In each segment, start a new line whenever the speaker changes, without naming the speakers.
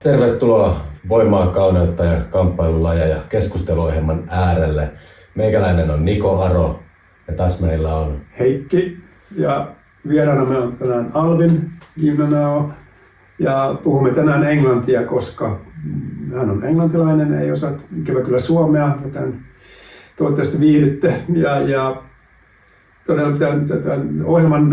Tervetuloa Voimaa, kauneutta ja kamppailulajeja keskusteluohjelman äärelle. Meikäläinen on Niko Aro ja tässä meillä on
Heikki ja vieraana me on tänään Alvin Guinanao ja puhumme tänään englantia, koska hän on englantilainen, ei osaa ikävä kyllä suomea, joten toivottavasti viihdytte ja todella tämän ohjelman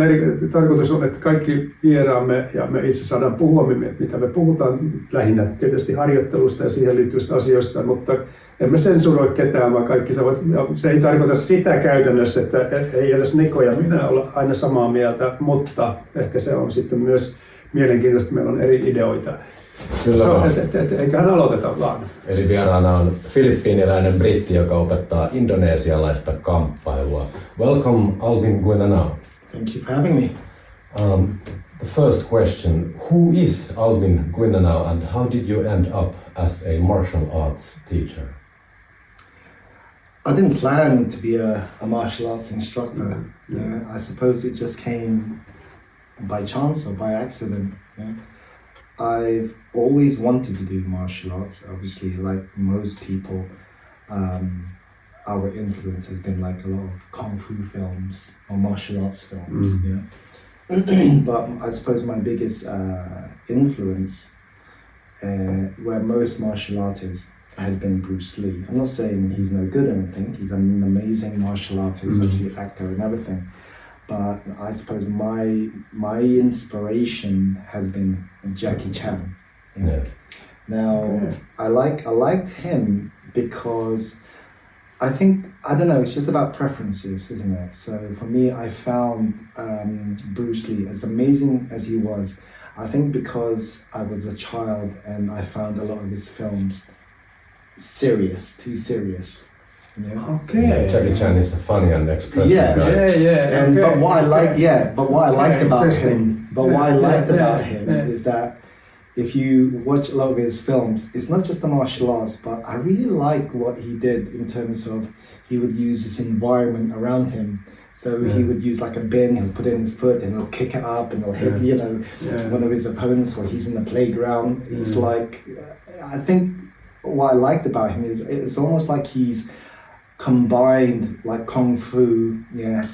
tarkoitus on, että kaikki vieraamme ja me itse saadaan puhua, mitä me puhutaan lähinnä tietysti harjoittelusta ja siihen liittyvistä asioista, mutta emme sensuroi ketään, vaan kaikki saavat. Se ei tarkoita sitä käytännössä, että ei edes Niko ja minä olla aina samaa mieltä, mutta ehkä se on sitten myös mielenkiintoista, meillä on eri ideoita.
Kyllä vaan.
Eiköhän aloiteta vaan.
Eli vieraana on filippiiniläinen britti, joka opettaa indonesialaista kamppailua. Welcome Alvin Guinanao.
Thank you for having me.
The first question, who is Alvin Guinanao and how did you end up as a martial arts teacher?
I didn't plan to be a martial arts instructor. Yeah. I suppose it just came by chance or by accident. Yeah. I've always wanted to do martial arts. Obviously, like most people, our influence has been like a lot of kung fu films or martial arts films. Yeah. But I suppose my biggest influence, where most martial artists, has been Bruce Lee. I'm not saying he's no good or anything. He's an amazing martial artist, obviously actor and everything. But I suppose my inspiration has been Jackie Chan.
Yeah.
Now I liked him because I don't know, it's just about preferences, isn't it? So for me, I found Bruce Lee, as amazing as he was, I think because I was a child and I found a lot of his films too serious. Yeah.
Okay.
Yeah, Jackie Chan is a funny and expressive guy.
Yeah.
And
okay.
but what I liked about him
Yeah.
is that if you watch a lot of his films, it's not just the martial arts, but I really like what he did in terms of he would use his environment around him. So he would use like a bin, he'll put it in his foot and he'll kick it up and he'll hit, one of his opponents, or he's in the playground. He's like, I think what I liked about him is it's almost like he's combined like kung fu,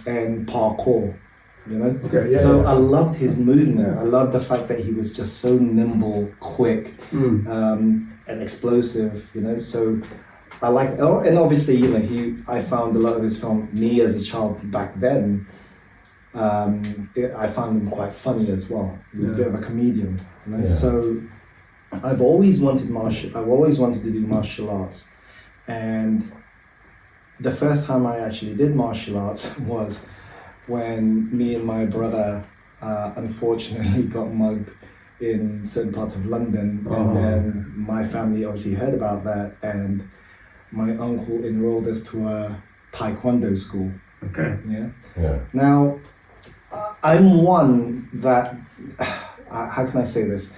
and parkour. You know, I loved his movement. I loved the fact that he was just so nimble, quick, and explosive. You know, so I like. Oh, and obviously, I found a lot of his film. Me as a child back then, I found him quite funny as well. He was a bit of a comedian. You know? So I've always wanted to do martial arts, and the first time I actually did martial arts was when me and my brother unfortunately got mugged in certain parts of London, and then my family obviously heard about that, and my uncle enrolled us to a taekwondo school.
Okay.
Yeah. Now, I'm one that, how can I say this?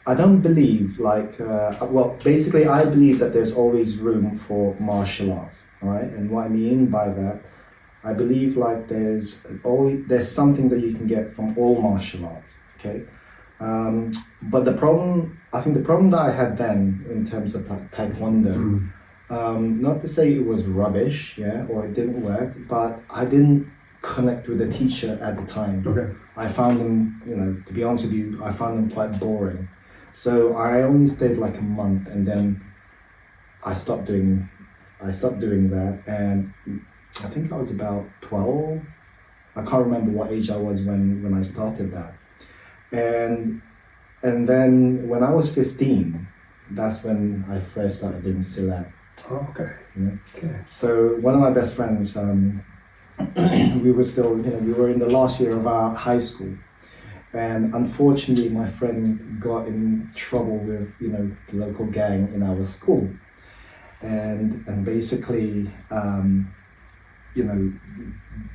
I don't believe basically I believe that there's always room for martial arts, all right? And what I mean by that, I believe like there's something that you can get from all martial arts, okay? But I think the problem that I had then in terms of taekwondo, not to say it was rubbish, or it didn't work, but I didn't connect with the teacher at the time. Okay. I found him, to be honest with you, I found him quite boring. So I only stayed like a month, and then I stopped doing that, and I think I was about 12. I can't remember what age I was when I started that. And then when I was 15, that's when I first started doing Silat.
Oh, okay.
Okay. So one of my best friends, we were still, we were in the last year of our high school, and unfortunately my friend got in trouble with, the local gang in our school, and basically,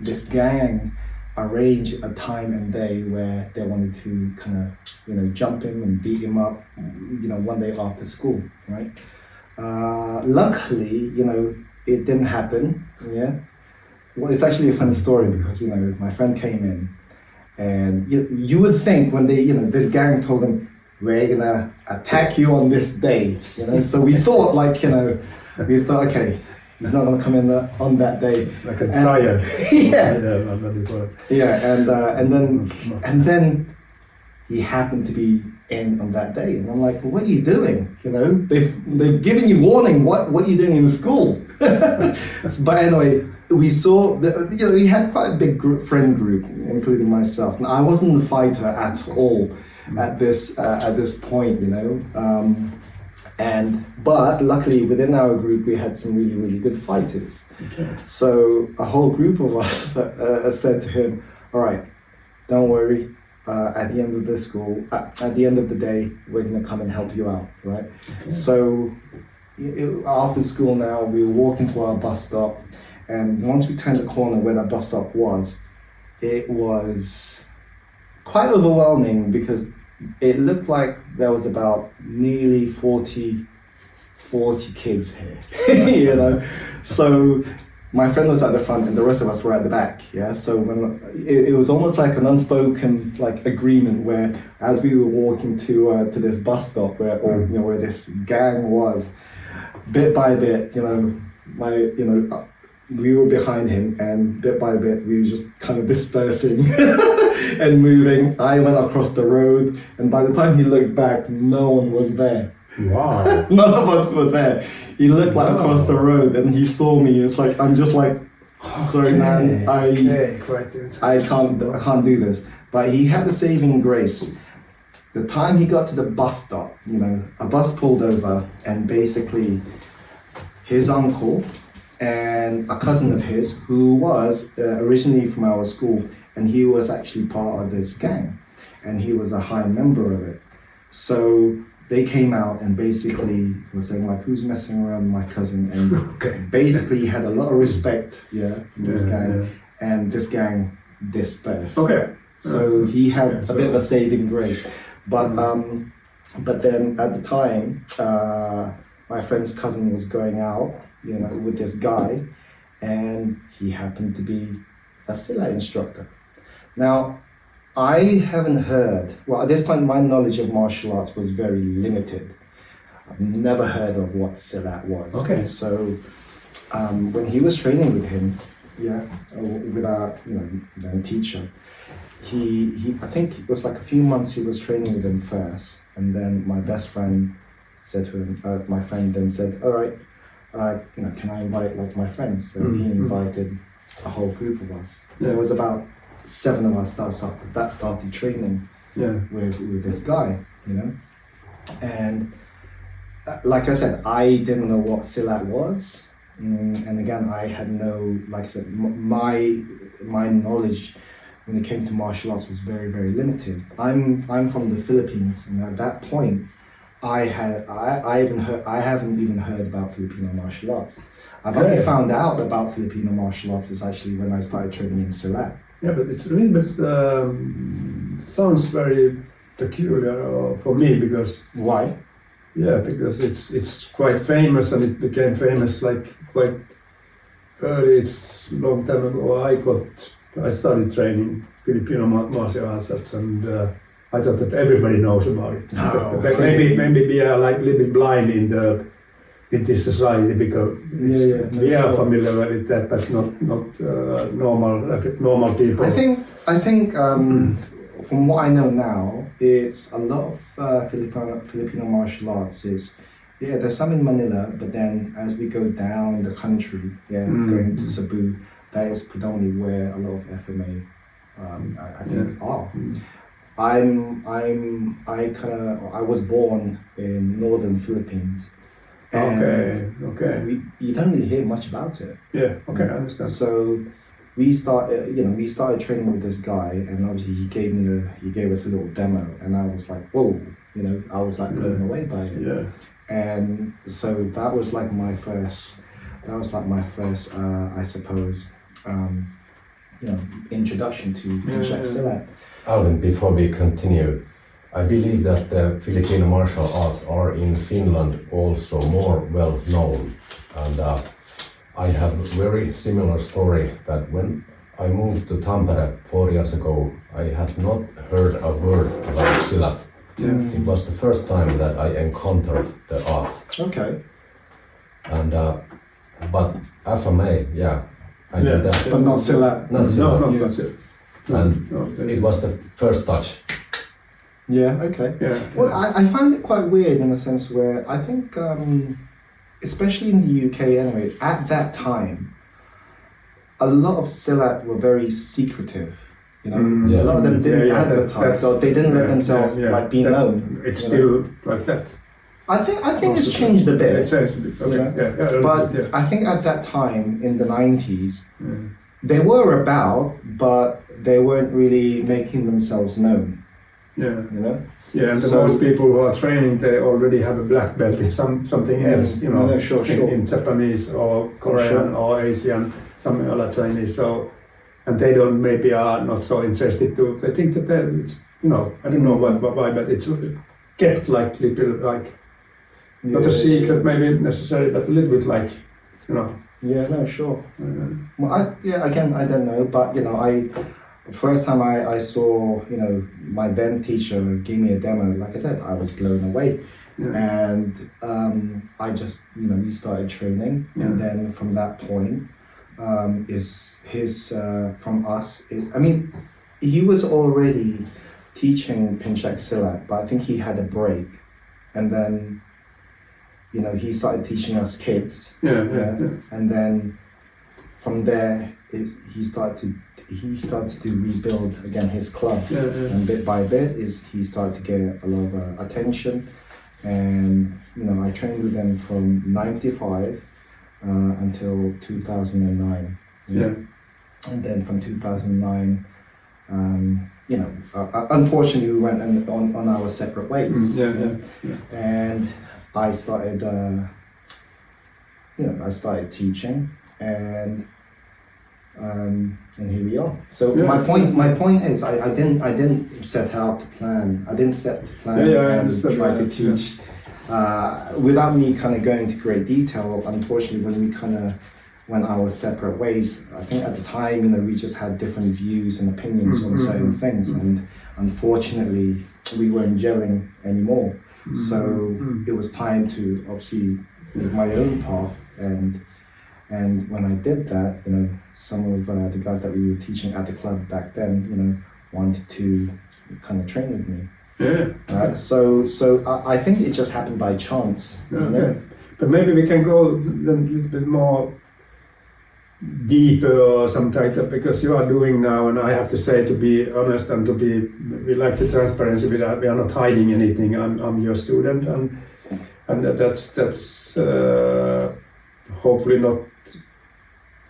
this gang arranged a time and day where they wanted to kind of, jump him and beat him up, one day after school, right? Luckily, it didn't happen, Well, it's actually a funny story because, my friend came in, and you would think when they, this gang told him, we're gonna attack you on this day, you know. So we thought, like, you know, okay, he's not gonna come in on that day.
It's like a trial.
And then he happened to be in on that day, and I'm like, well, what are you doing? You know, they've given you warning. What are you doing in school? But anyway, we saw that, you know, we had quite a big friend group, including myself. And I wasn't the fighter at all at this point, you know. But luckily within our group we had some really, really good fighters. Okay. So a whole group of us said to him, all right, don't worry, at the end of at the end of the day, we're gonna come and help you out, right? Okay. So after school now, we were walking to our bus stop, and once we turned the corner where that bus stop was, it was quite overwhelming because it looked like there was about nearly 40 kids here, you know. So my friend was at the front and the rest of us were at the back. Yeah. So when it was almost like an unspoken like agreement where, as we were walking to this bus stop where this gang was, bit by bit, we were behind him, and bit by bit we were just kind of dispersing and moving. I went across the road, and by the time he looked back, no one was there.
Wow.
None of us were there. He looked like across the road, and he saw me. It's like, I'm just like, sorry, man, I can't do this. But he had a saving grace. The time he got to the bus stop, you know, a bus pulled over, and basically his uncle and a cousin of his who was originally from our school, and he was actually part of this gang, and he was a high member of it. So they came out and basically were saying like, who's messing around with my cousin, and basically had a lot of respect from this gang, and this gang dispersed. So he had a bit of a saving grace. But then at the time, my friend's cousin was going out, you know, with this guy, and he happened to be a Silat instructor. Now, I haven't heard, well, at this point my knowledge of martial arts was very limited. I've never heard of what Silat was. Okay. So when he was training with him, with our then teacher, he I think it was like a few months he was training with him first, and then my best friend said to him, my friend then said, all right, can I invite like my friends? So he invited a whole group of us. There was about 7 of us that started training with this guy, you know. And like I said, I didn't know what Silat was, and again, I had no, like I said, my knowledge when it came to martial arts was very, very limited. I'm from the Philippines, and at that point, I haven't even heard about Filipino martial arts. I've only found out about Filipino martial arts is actually when I started training in Silat.
Yeah, but it's a little bit sounds very peculiar for me, because
why?
Yeah, because it's quite famous, and it became famous like quite early. It's a long time ago. I started training Filipino martial arts, and I thought that everybody knows about it. Maybe we are like a little bit blind in this society, because we are familiar with that, but not normal people.
I think from what I know now, it's a lot of Filipino martial arts is, there's some in Manila, but then as we go down the country, going to Cebu, that is predominantly where a lot of FMA I think are. I was born in northern Philippines. You don't really hear much about it.
Yeah. Okay, I understand.
So we started training with this guy, and obviously he gave us a little demo, and I was like, whoa, I was like blown away by it. Yeah. And so that was like my first, I suppose, introduction to Silat.
Alvin, before we continue, I believe that the Filipino martial arts are in Finland also more well known, and I have a very similar story that when I moved to Tampere 4 years ago, I had not heard a word about Silat
Yeah.
It was the first time that I encountered the art.
Okay.
And but FMA, yeah, I
Yeah.
did that.
But not Silat.
Not
No,
Silat.
no,
Yeah.
that's it.
And
No,
it was the first touch.
Yeah, okay.
Yeah.
Well, I find it quite weird in the sense where I think, especially in the UK anyway, at that time, a lot of Silat were very secretive. You know,
Yeah.
a lot of them didn't
Yeah,
advertise, so they didn't let themselves like be known.
It's
you
still
know?
like that.
I think it's changed a bit.
It changed a bit. Okay.
Yeah.
Yeah.
But
yeah.
I think at that time in the 90s,
Yeah.
they were about, but they weren't really making themselves known.
Yeah.
You know.
Yeah, and
So-
most people who are training, they already have a black belt in something else, you know,
No, sure.
in Japanese or Korean or Asian, some other Chinese. So, and they don't maybe are not so interested to. They think that it's, you know, I don't know why, but it's kept like little like not a secret maybe necessarily, but a little bit like, you know.
Yeah, no, sure.
Uh,
Well, again, I don't know, but you know, the first time I saw, you know, my then teacher give me a demo, like I said, I was blown away.
yeah.
And I just, you know, we started training, and
Yeah.
then from that point, is his from us. I mean, he was already teaching Pinchak Silat, but I think he had a break, and then, you know, he started teaching us kids,
Yeah.
and then from there, he started to rebuild again his club.
Yeah.
And bit by bit he started to get a lot of attention, and you know, I trained with him from 95 until 2009.
Yeah.
And then from 2009, you know, unfortunately we went on our separate ways.
Yeah.
And I started, you know, I started teaching, and here we are. So
Yeah.
my point is, I didn't set out to plan. I didn't set the plan
Yeah, I
and
understand
try to
that,
teach. Without me kind of going into great detail, unfortunately, when I was separate ways, I think at the time, you know, we just had different views and opinions on certain things, and unfortunately, we weren't gelling anymore. So it was time to obviously make my own path, and when I did that, you know, some of the guys that we were teaching at the club back then, you know, wanted to kind of train with me.
Yeah.
So I think it just happened by chance. You know?
Okay. But maybe we can go then a little bit more deeper or some title, because you are doing now, and I have to say, to be honest and to be, we like the transparency, we are not hiding anything. I'm your student, and that's hopefully not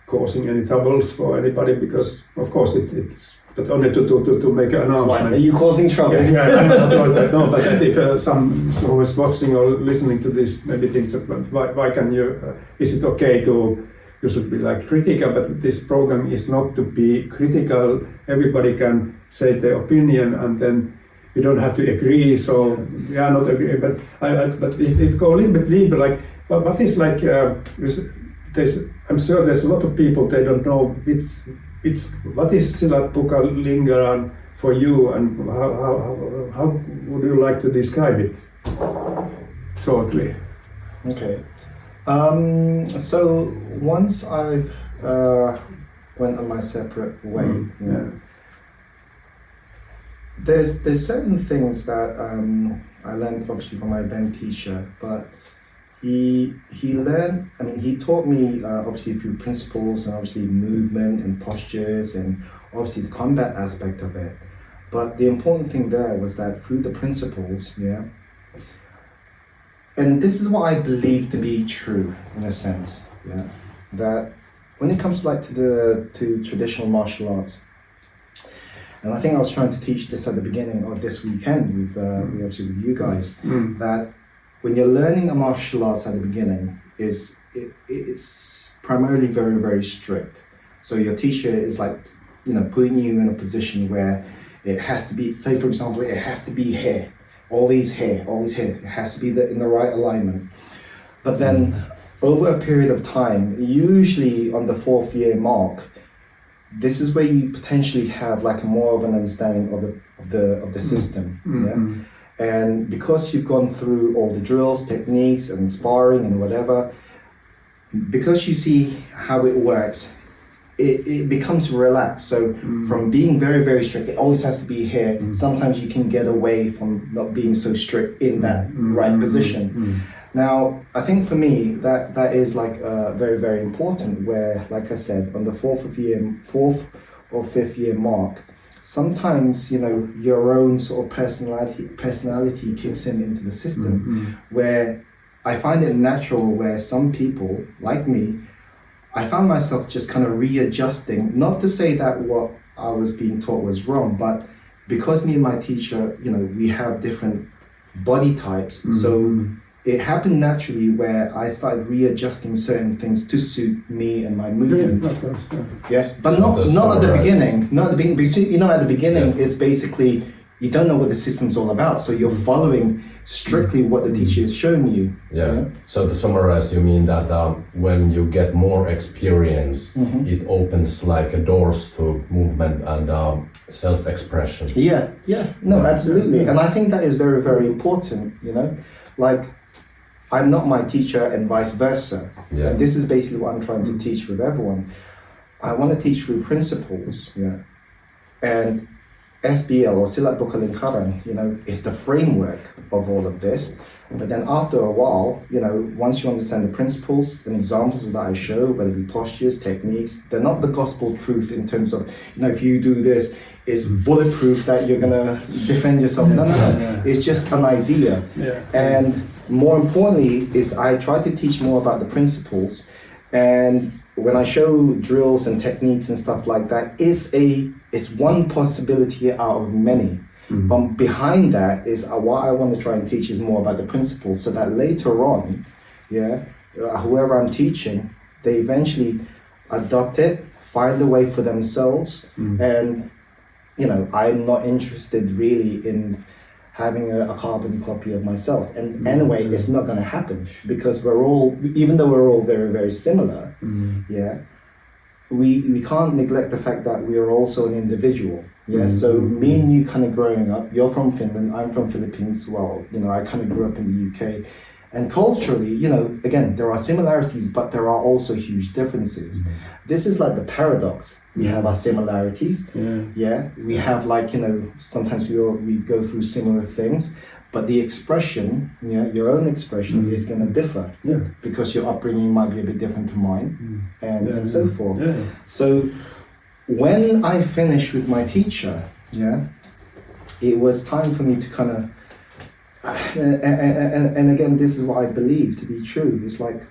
causing any troubles for anybody, because of course it's, but only to make an announcement.
Are you causing trouble?
Yeah, no, but if some who is watching or listening to this maybe thinks that, why can you, is it okay to, you should be like critical, but this program is not to be critical. Everybody can say their opinion, and then you don't have to agree, so we are not agreeing, but if go a little bit deeper, like, what is like, I'm sure there's a lot of people, they don't know what is Silat, Buka, Lingkaran for you, and how would you like to describe it shortly?
Okay. So once I've went on my separate way, you know, there's certain things that I learned obviously from my then teacher, but he learned, I mean, he taught me obviously through principles and obviously movement and postures and obviously the combat aspect of it. But the important thing there was that through the principles, yeah, and this is what I believe to be true in a sense, yeah, that when it comes to traditional martial arts, and I think I was trying to teach this at the beginning of this weekend with obviously with you guys, that when you're learning a martial arts at the beginning, it's primarily very, very strict. So your teacher is like, you know, putting you in a position where it has to be, say for example, it has to be here, always here, it has to be in the right alignment. But then over a period of time, usually on the 4th year mark, this is where you potentially have like more of an understanding of the system, yeah. And because you've gone through all the drills, techniques, and sparring and whatever, because you see how it works, it becomes relaxed. So from being very, very strict, it always has to be here. Sometimes you can get away from not being so strict in that right position. Now, I think for me, that is like very, very important, where, like I said, on the fourth or fifth year mark, sometimes, you know, your own sort of personality kicks into the system, where I find it natural where some people, like me, I found myself just kind of readjusting, not to say that what I was being taught was wrong, but because me and my teacher, you know, we have different body types, so it happened naturally where I started readjusting certain things to suit me and my movement. Yes, but not at the beginning. Not at the beginning, because, you know, at the beginning it's basically, you don't know what the system's all about, so you're following strictly what the teacher is showing you.
Yeah.
You know?
So to summarize, you mean that when you get more experience, it opens like doors to movement and self-expression.
Yeah. No, absolutely. And I think that is very, very important, you know? Like, I'm not my teacher and vice versa.
Yeah.
And this is basically what I'm trying to teach with everyone. I want to teach through principles, and SBL or Silat Buka Lingkaran, you know, is the framework of all of this. But then after a while, you know, once you understand the principles and examples that I show, whether it be postures, techniques, they're not the gospel truth in terms of, you know, if you do this, it's bulletproof that you're gonna defend yourself. No. It's just an idea. And more importantly is I try to teach more about the principles, and when I show drills and techniques and stuff like that, it's one possibility out of many. But behind that is what I want to try and teach is more about the principles, so that later on, whoever I'm teaching, they eventually adopt it, find a way for themselves, and, you know, I'm not interested really in having a carbon copy of myself. And anyway, it's not going to happen, because we're all, even though we're all very, very similar, we can't neglect the fact that we are also an individual. So me and you kind of growing up, you're from Finland, I'm from Philippines. Well, you know, I kind of grew up in the UK. And culturally, you know, again, there are similarities, but there are also huge differences. This is like the paradox. We have our similarities. We have, like, you know, sometimes we go through similar things, but the expression, your own expression is going to differ, because your upbringing might be a bit different to mine, and so forth. So when I finished with my teacher, it was time for me to kind of, and again, this is what I believe to be true. It's like,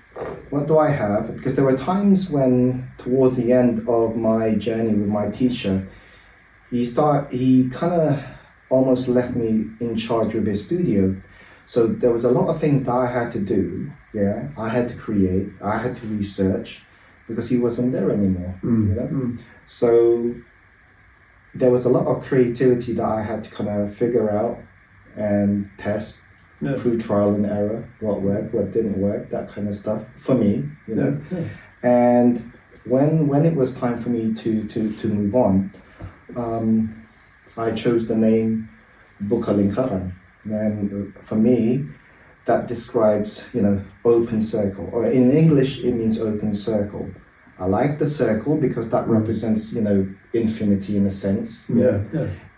what do I have? Because there were times when, towards the end of my journey with my teacher, he kind of almost left me in charge with his studio. So there was a lot of things that I had to do. I had to create, I had to research, because he wasn't there anymore. You know? So there was a lot of creativity that I had to kind of figure out and test through trial and error, what worked, what didn't work, that kind of stuff for me, you know. And when it was time for me to move on, I chose the name Buka Lingkaran. And for me, that describes, you know, open circle, or in English it means open circle. I like the circle because that represents, you know, infinity in a sense.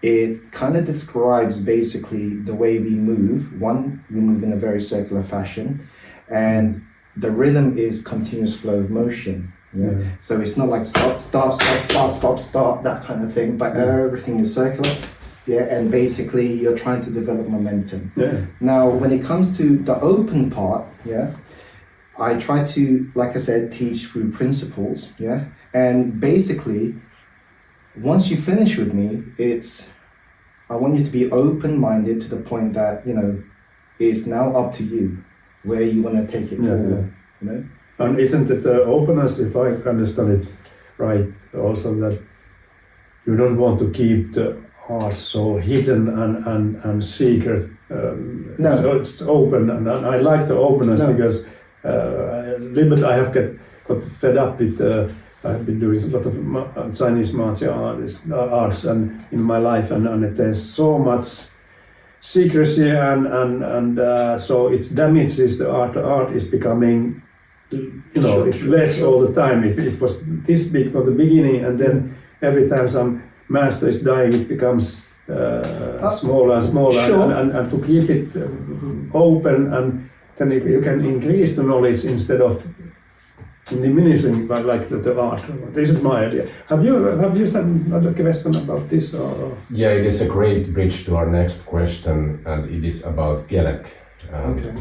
It kind of describes basically the way we move. One, we move in a very circular fashion, and the rhythm is continuous flow of motion. So it's not like stop, that kind of thing, but everything is circular. And basically you're trying to develop momentum. Now, when it comes to the open part, I try to, like I said, teach through principles. And basically, once you finish with me, I want you to be open-minded to the point that, you know, it's now up to you where you want to take it forward. You know?
And isn't it the openness, if I understand it right, also that you don't want to keep the art so hidden and secret?
No.
So it's open, and I like the openness because a little bit I have got fed up with I've been doing a lot of Chinese martial arts and in my life, and there's so secrecy and so it damages the art. The art is becoming, it's less all the time. It was this big from the beginning, and then every time some master is dying, it becomes smaller and smaller.
Sure.
And to keep it open, and then you can increase the knowledge instead of diminishing, but like the art. This is my idea. Have you said another question about this? Or?
Yeah, it is a great bridge to our next question, and it is about Gelek.
Okay.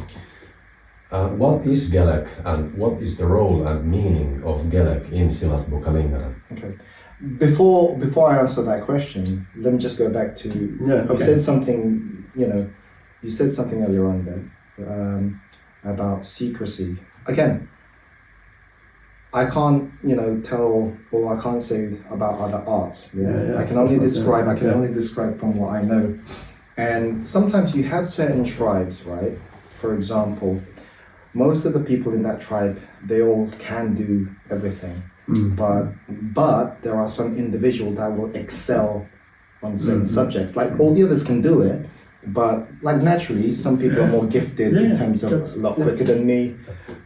What is Gelek, and what is the role and meaning of Gelek in Silat Buka Lingkaran?
Okay. Before I answer that question, let me just go back to you said something. You said something earlier on there about secrecy. Again, I can't tell, or I can't say about other arts. I can only describe. I can only describe from what I know. And sometimes you have certain tribes, right? For example, most of the people in that tribe, they all can do everything. But there are some individuals that will excel on certain subjects. Like all the others can do it, but like naturally, some people are more gifted in terms of a lot quicker than me,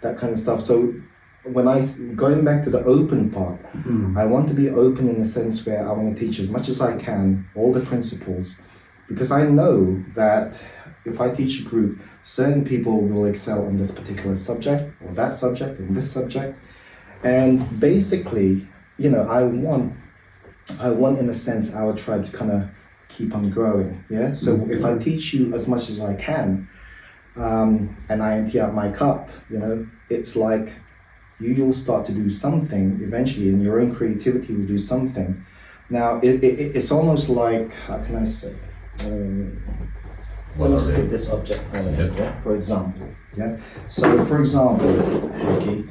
that kind of stuff. So when going back to the open part, I want to be open in the sense where I want to teach as much as I can, all the principles, because I know that if I teach a group, certain people will excel on this particular subject, or that subject, and this subject. And basically, I want in a sense our tribe to kind of keep on growing. Yeah. So if I teach you as much as I can, and I empty out my cup, it's like you'll start to do something eventually, and your own creativity will do something. Now it's almost like, how can I say? Let me just take this object for a minute, for example. Yeah. So for example, Heikki,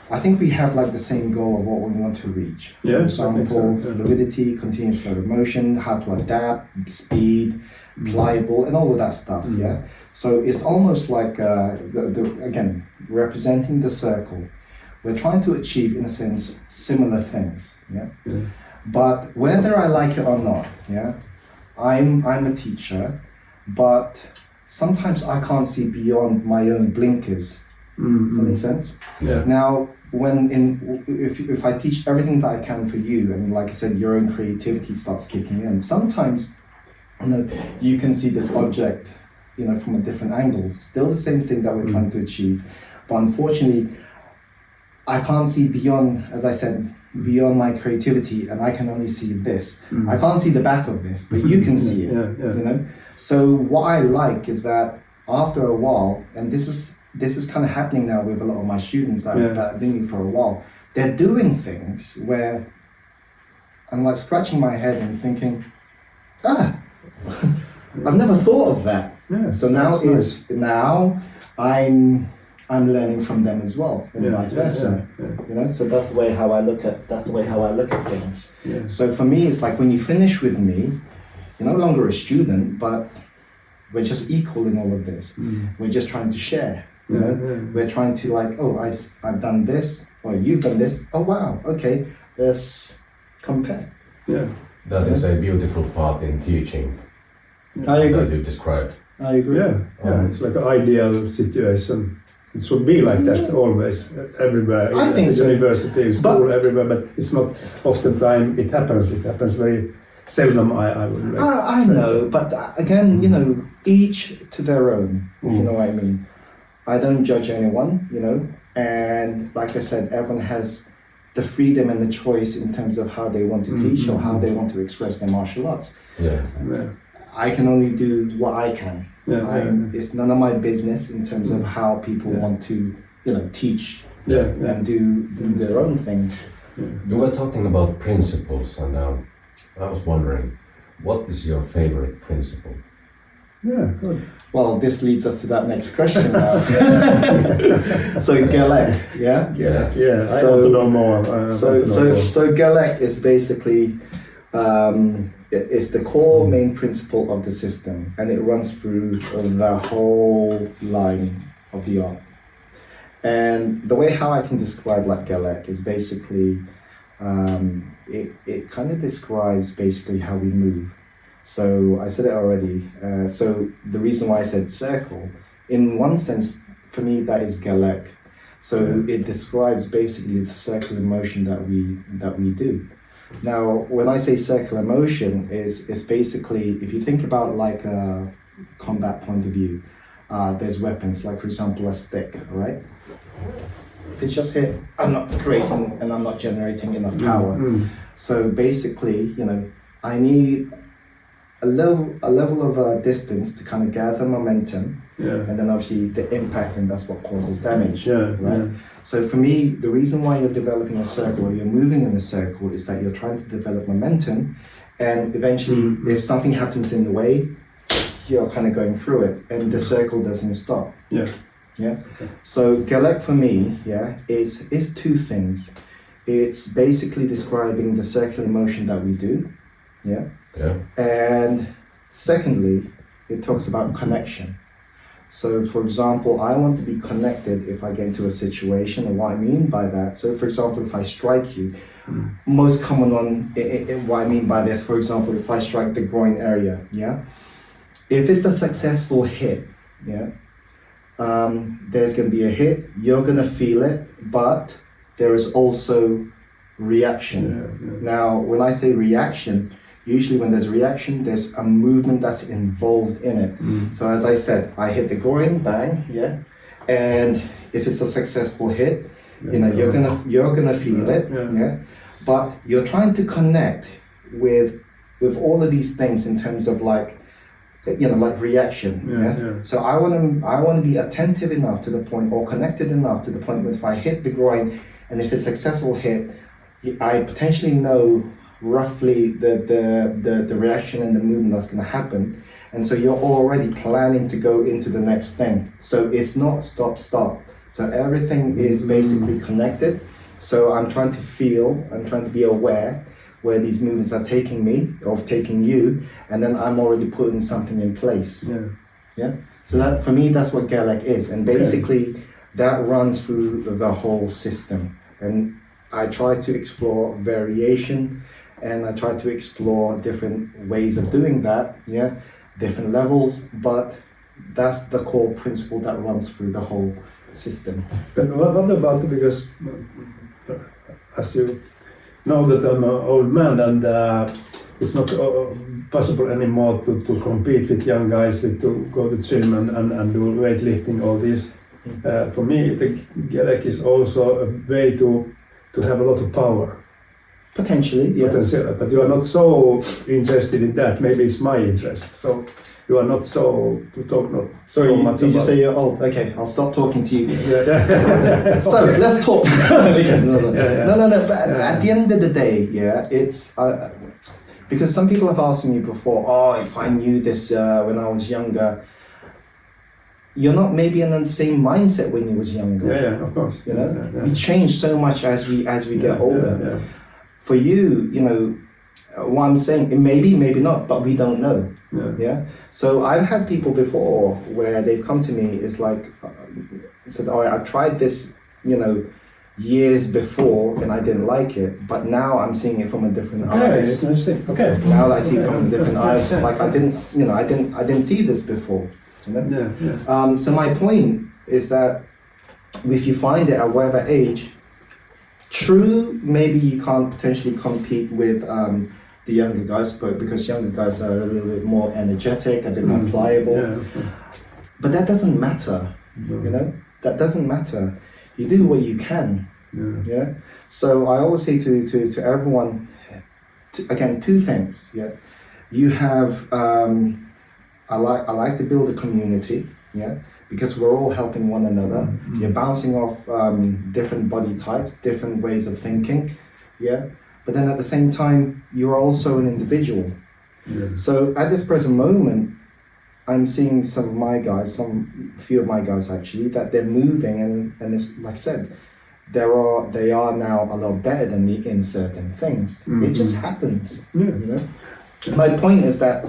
I think we have like the same goal of what we want to reach.
Yeah,
for example,
so.
fluidity, continuous flow of motion, how to adapt, speed, pliable, and all of that stuff. Yeah. So it's almost like again, representing the circle. We're trying to achieve, in a sense, similar things. Yeah. But whether I like it or not, I'm a teacher, but sometimes I can't see beyond my own blinkers. Does that make sense?
Yeah.
Now, if I teach everything that I can for you, and like I said, your own creativity starts kicking in. Sometimes, you can see this object, from a different angle. Still the same thing that we're trying to achieve, but unfortunately, I can't see beyond, as I said, beyond my creativity, and I can only see this. I can't see the back of this, but you can see it. So what I like is that after a while, and this is kind of happening now with a lot of my students that have been here for a while, they're doing things where I'm like scratching my head and thinking, I've never thought of that. So now I'm learning from them as well, and vice versa. So that's the way how I look at things. So for me, it's like when you finish with me, you're no longer a student, but we're just equal in all of this. We're just trying to share. We're trying to like, I've done this, or you've done this. Oh wow, okay, let's compare.
That is a beautiful part in teaching.
I agree.
That you described.
I agree.
It's like an ideal situation. It should be like that always, everywhere.
I think so.
University, school, everywhere, but it's not often time it happens. It happens very seldom, I would like
I know, but again, each to their own, if you know what I mean. I don't judge anyone, and like I said, everyone has the freedom and the choice in terms of how they want to teach or how they want to express their martial arts. I can only do what I can. It's none of my business in terms of how people want to, teach and do their own things.
You were talking about principles, and I was wondering, what is your favorite principle?
Good.
Well, this leads us to that next question now. So Gelek,
I want to know more.
So Gelek is basically it's the core main principle of the system, and it runs through the whole line of the art. And the way how I can describe like Gelek is basically it kind of describes basically how we move. So I said it already. So the reason why I said circle, in one sense, for me, that is galek. So it describes basically the circular motion that we do. Now, when I say circular motion, it's basically, if you think about like a combat point of view, there's weapons, like for example, a stick, right? If it's just hit, I'm not creating and I'm not generating enough power. So basically, I need a level of distance to kind of gather momentum, and then obviously the impact, and that's what causes damage, right? So for me, the reason why you're developing a circle or you're moving in a circle is that you're trying to develop momentum, and eventually, if something happens in the way, you're kind of going through it, and the circle doesn't stop. So galek for me, is two things. It's basically describing the circular motion that we do, and secondly, it talks about connection. So for example, I want to be connected if I get into a situation, and what I mean by that, so for example, if I strike you, most common one, what I mean by this, for example, if I strike the groin area, if it's a successful hit, there's going to be a hit, you're going to feel it, but there is also reaction. Now, when I say reaction, usually when there's a reaction, there's a movement that's involved in it. So as I said, I hit the groin, bang, and if it's a successful hit, you're gonna feel it, but you're trying to connect with all of these things in terms of like reaction. So I want to be attentive enough to the point, or connected enough to the point where if I hit the groin, and if it's a successful hit, I potentially know roughly the reaction and the movement that's going to happen, and so you're already planning to go into the next thing. So it's not stop. So everything is basically connected. So I'm trying to be aware where these movements are taking me or taking you, and then I'm already putting something in place. So that, for me, that's what galek is, and basically that runs through the whole system. And I try to explore variation, and I try to explore different ways of doing that, different levels, but that's the core principle that runs through the whole system.
But what about, because as you know that I'm an old man, and it's not possible anymore to compete with young guys, to go to gym and do weightlifting, all this. For me, the galek is also a way to have a lot of power.
Potentially, yes.
But you are not so interested in that. Maybe it's my interest. So you are not so much.
Did you say you're old? Okay, I'll stop talking to you. So let's talk. No. But at the end of the day, it's because some people have asked me before. If I knew this when I was younger. You're not maybe in the same mindset when you was younger.
Of course.
We change so much as we get older. For you, what I'm saying, maybe not, but we don't know. So I've had people before where they've come to me, it's like, said, I tried this, years before and I didn't like it, but now I'm seeing it from a different eyes. Now that I see it from a different eyes, it's like I didn't see this before. So my point is that if you find it at whatever age, true, maybe you can't potentially compete with the younger guys, but because younger guys are a little bit more energetic, a bit more pliable. But that doesn't matter, that doesn't matter. You do what you can. So I always say to everyone, again, two things. You have I like to build a community, because we're all helping one another. You're bouncing off different body types, different ways of thinking, but then at the same time, you're also an individual. So at this present moment, I'm seeing a few of my guys actually, that they're moving, and it's, like I said, they are now a lot better than me in certain things. It just happens, My point is that,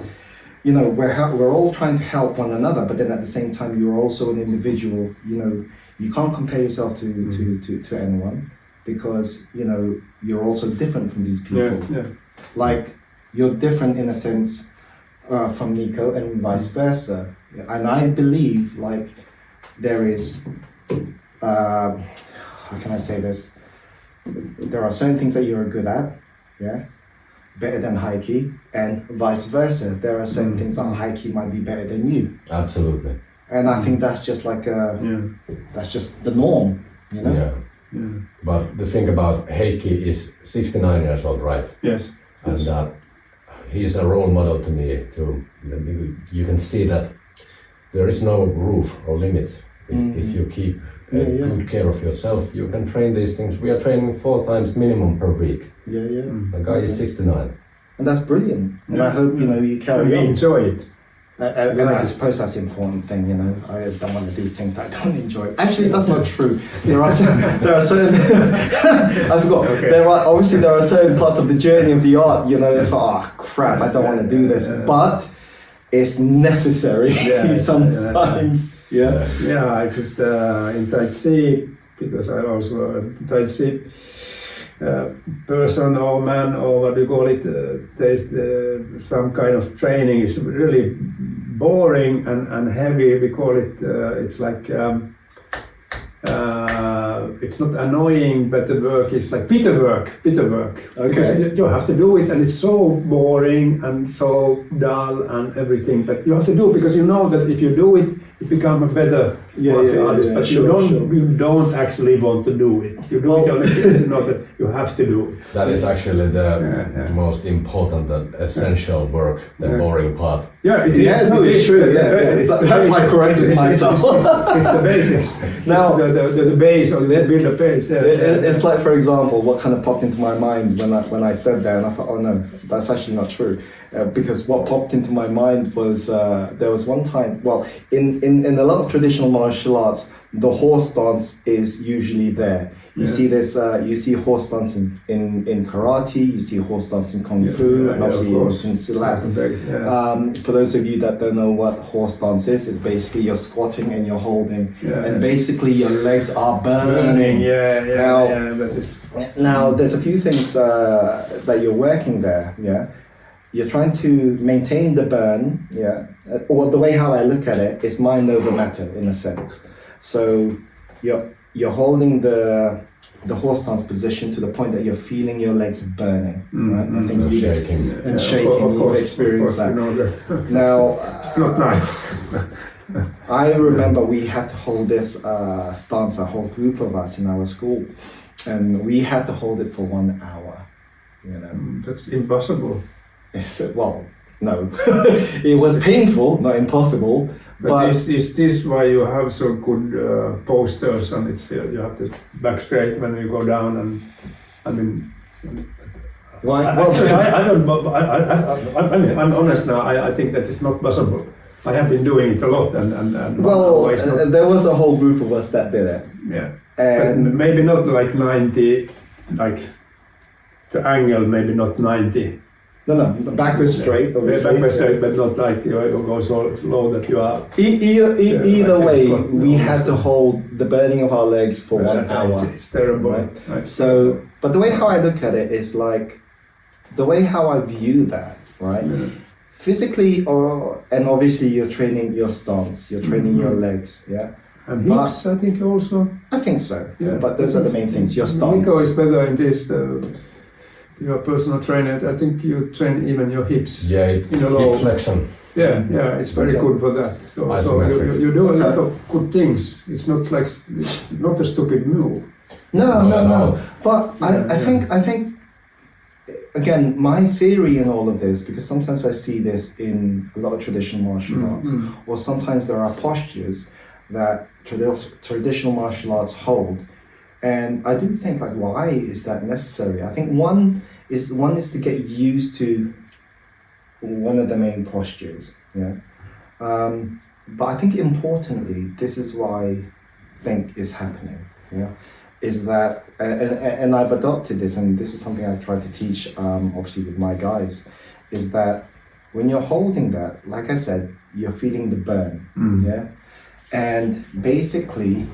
we're all trying to help one another, but then at the same time, you're also an individual. You can't compare yourself to anyone, because you're also different from these people. Like, you're different in a sense. from Nico and vice versa. And I believe like there is, how can I say this? There are certain things that you're good at, yeah, better than Heike, and vice versa. There are certain things that Heike might be better than you.
Absolutely.
And I think that's just like that's just the norm, you know?
Yeah. But the thing about Heikki is 69 years old, right?
Yes.
And he's a role model to me too. You can see that there is no roof or limits. If you keep good care of yourself, you can train these things. We are training 4 times minimum per week.
Yeah.
The guy is 69.
And that's brilliant. And I hope, you know, you carry on.
Enjoy it.
And I suppose that's the important thing, you know. I don't want to do things I don't enjoy. Actually, that's not true. There are certain I forgot. Okay. There are certain parts of the journey of the art, you know, if crap, I don't want to do this. But it's necessary sometimes.
Yeah, I just in Tai Chi, because I also a Tai Chi person or man, or what do you call it, there's some kind of training is really boring and heavy. We call it, it's like, it's not annoying, but the work is like bitter work.
Okay.
Because you have to do it and it's so boring and so dull and everything, but you have to do it because you know that if you do it, you become a better martial artist, but you don't actually want to do it. You do it only because you know that you have to do it.
That is actually the most important and essential work, the boring part.
Yeah, it is.
Yeah, no, it's true. That's why I corrected myself.
It's the basics.
Now,
the base, or the build a base.
It's like, for example, what kind of popped into my mind when I said that, and I thought, oh no, that's actually not true. Because what popped into my mind was there was one time, well, in a lot of traditional martial arts, the horse dance is usually there. You see this, you see horse dance in karate, you see horse dance in kung fu, and obviously it's in Silat. For those of you that don't know what horse dance is, it's basically you're squatting and you're holding, and basically your legs are burning. Now there's a few things that you're working there, You're trying to maintain the burn, or the way how I look at it is mind over matter in a sense. So you're holding the horse stance position to the point that you're feeling your legs burning, right? I think you've shaking. You've experienced that.
You know that.
Now
it's not nice.
I remember we had to hold this stance, a whole group of us in our school, and we had to hold it for 1 hour. You know,
that's impossible.
Well, no, it was painful, not impossible.
But is this why you have so good posters, and it's you have to back straight when you go down, and I mean.
Why?
Actually, I don't. I mean, I'm honest now. I think that it's not possible. I have been doing it a lot, and
well, there was a whole group of us that did it.
Yeah,
and
but maybe not like 90, like the angle, maybe not 90.
No, backwards straight, obviously.
Backwards straight, but not like you go so low that you are...
Either way, we had to hold the burning of our legs for 1 hour.
It's terrible.
Right? So, but the way how I look at it is like, the way how I view that, right? Yeah. Physically, and obviously you're training your stance, you're training your legs,
And hips, I think also.
I think so, but those are the main things, your stance.
Nico is better in this. You're a personal trainer. I think you train even your hips.
Yeah, it's hip flexion.
Yeah, it's very good for that. So you do a lot of good things. It's not like not a stupid move.
No. But I think again, my theory in all of this, because sometimes I see this in a lot of traditional martial arts, or sometimes there are postures that traditional martial arts hold. And I do think, like, why is that necessary? I think one is to get used to one of the main postures, but I think importantly, this is why I think is happening, is that, and I've adopted this, and this is something I try to teach, obviously with my guys, is that when you're holding that, like I said, you're feeling the burn, and basically,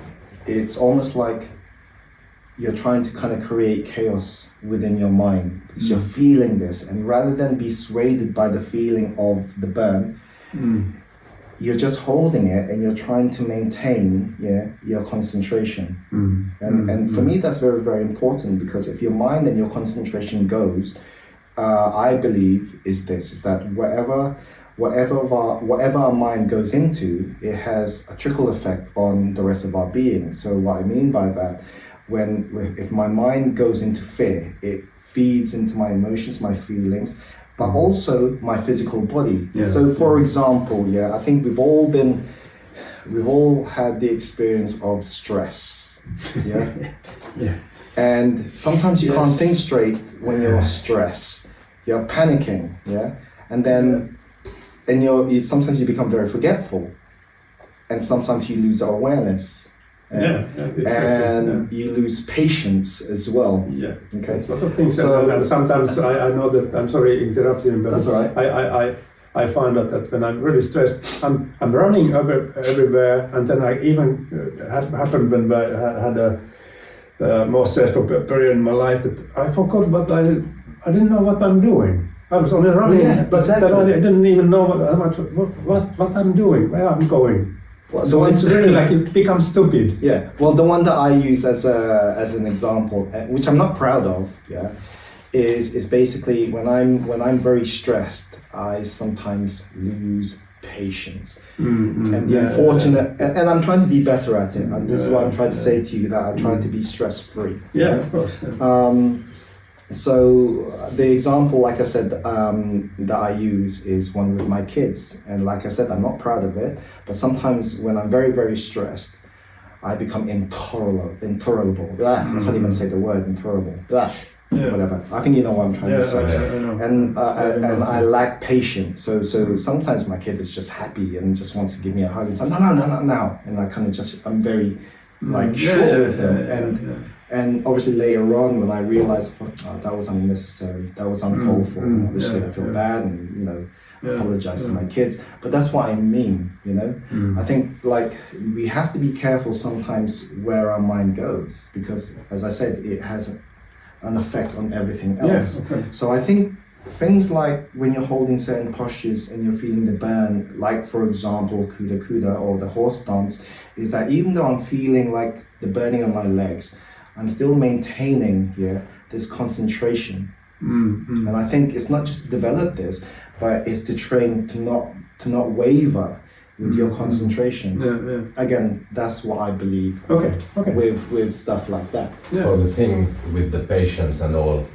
it's almost like you're trying to kind of create chaos within your mind because you're feeling this, and rather than be swayed by the feeling of the burn, you're just holding it and you're trying to maintain your concentration. And for me that's very, very important, because if your mind and your concentration goes, I believe is that whatever our mind goes into, it has a trickle effect on the rest of our being. So what I mean by that, if my mind goes into fear, it feeds into my emotions, my feelings, but also my physical body. So for example, I think we've all had the experience of stress. And sometimes you can't think straight when you're stressed. You're panicking, and then sometimes you become very forgetful, and sometimes you lose awareness. And you lose patience as well. Okay.
There's a lot of things and sometimes I know that, I'm sorry interrupting, but
that's all right.
I find out that when I'm really stressed, I'm running everywhere, and then I even happened when I had a more stressful period in my life that I forgot what I didn't know what I'm doing. I was only running, but I didn't even know what I'm doing, where I'm going. Well, so it's really like it becomes stupid.
Well, the one that I use as an example, which I'm not proud of, is basically when I'm very stressed, I sometimes lose patience. And the unfortunate, and I'm trying to be better at it. And this is what I'm trying to say to you, that I try to be stress free.
Of course.
So the example, like I said, that I use is one with my kids. And like I said, I'm not proud of it, but sometimes when I'm very, very stressed, I become intolerable. I can't even say the word intolerable. Whatever. I think you know what I'm trying to say. And I lack patience. So sometimes my kid is just happy and just wants to give me a hug and say, no, now. And I kind of I'm very short with them. And obviously later on, when I realized that was unnecessary, that was uncalled for, obviously I feel bad and apologize to my kids. But that's what I mean, I think we have to be careful sometimes where our mind goes, because as I said, it has an effect on everything else. So I think things like when you're holding certain postures and you're feeling the burn, like for example kuda kuda or the horse dance, is that even though I'm feeling like the burning on my legs, I'm still maintaining this concentration. And I think it's not just to develop this, but it's to train to not waver with your concentration. Again, that's what I believe. With stuff like that.
For the thing with the patience and all,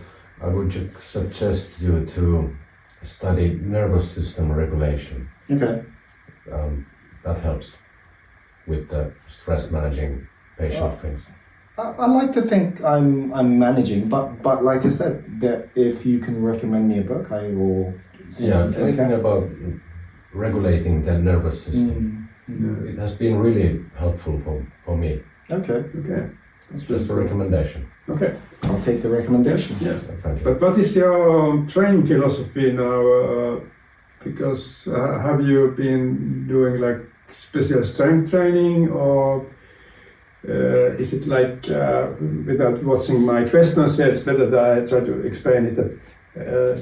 I would suggest you to study nervous system regulation. That helps with the stress managing patient things.
I like to think I'm managing, but like I said, that if you can recommend me a book, I will.
Anything about regulating the nervous system. It has been really helpful for me.
Okay.
It's just a recommendation.
I'll take the recommendation.
Thank you.
But what is your training philosophy now? Because have you been doing like special strength training, or is it like, without watching my questions, it's better that I try to explain it.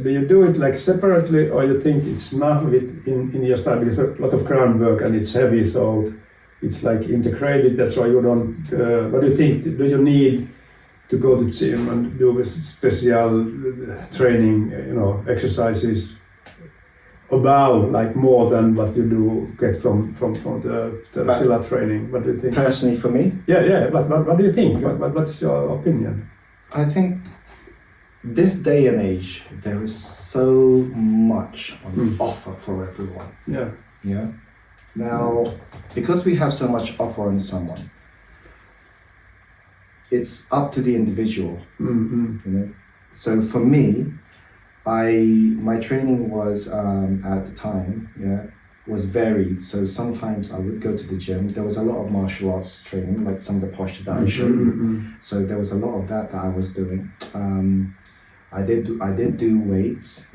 Do you do it like separately, or you think it's enough in your style, because a lot of groundwork and it's heavy, so it's like integrated, that's why you don't, what do you think, do you need to go to the gym and do special training, exercises above, like more than what you do get from the Silat training? What do you think?
Personally for me?
But what do you think? What's your opinion?
I think this day and age, there is so much on offer for everyone. Now, because we have so much offer on someone, it's up to the individual. So for me, my training was at the time was varied. So sometimes I would go to the gym. There was a lot of martial arts training, like some of the posture that I showed you. So there was a lot of that I was doing. I did do weights.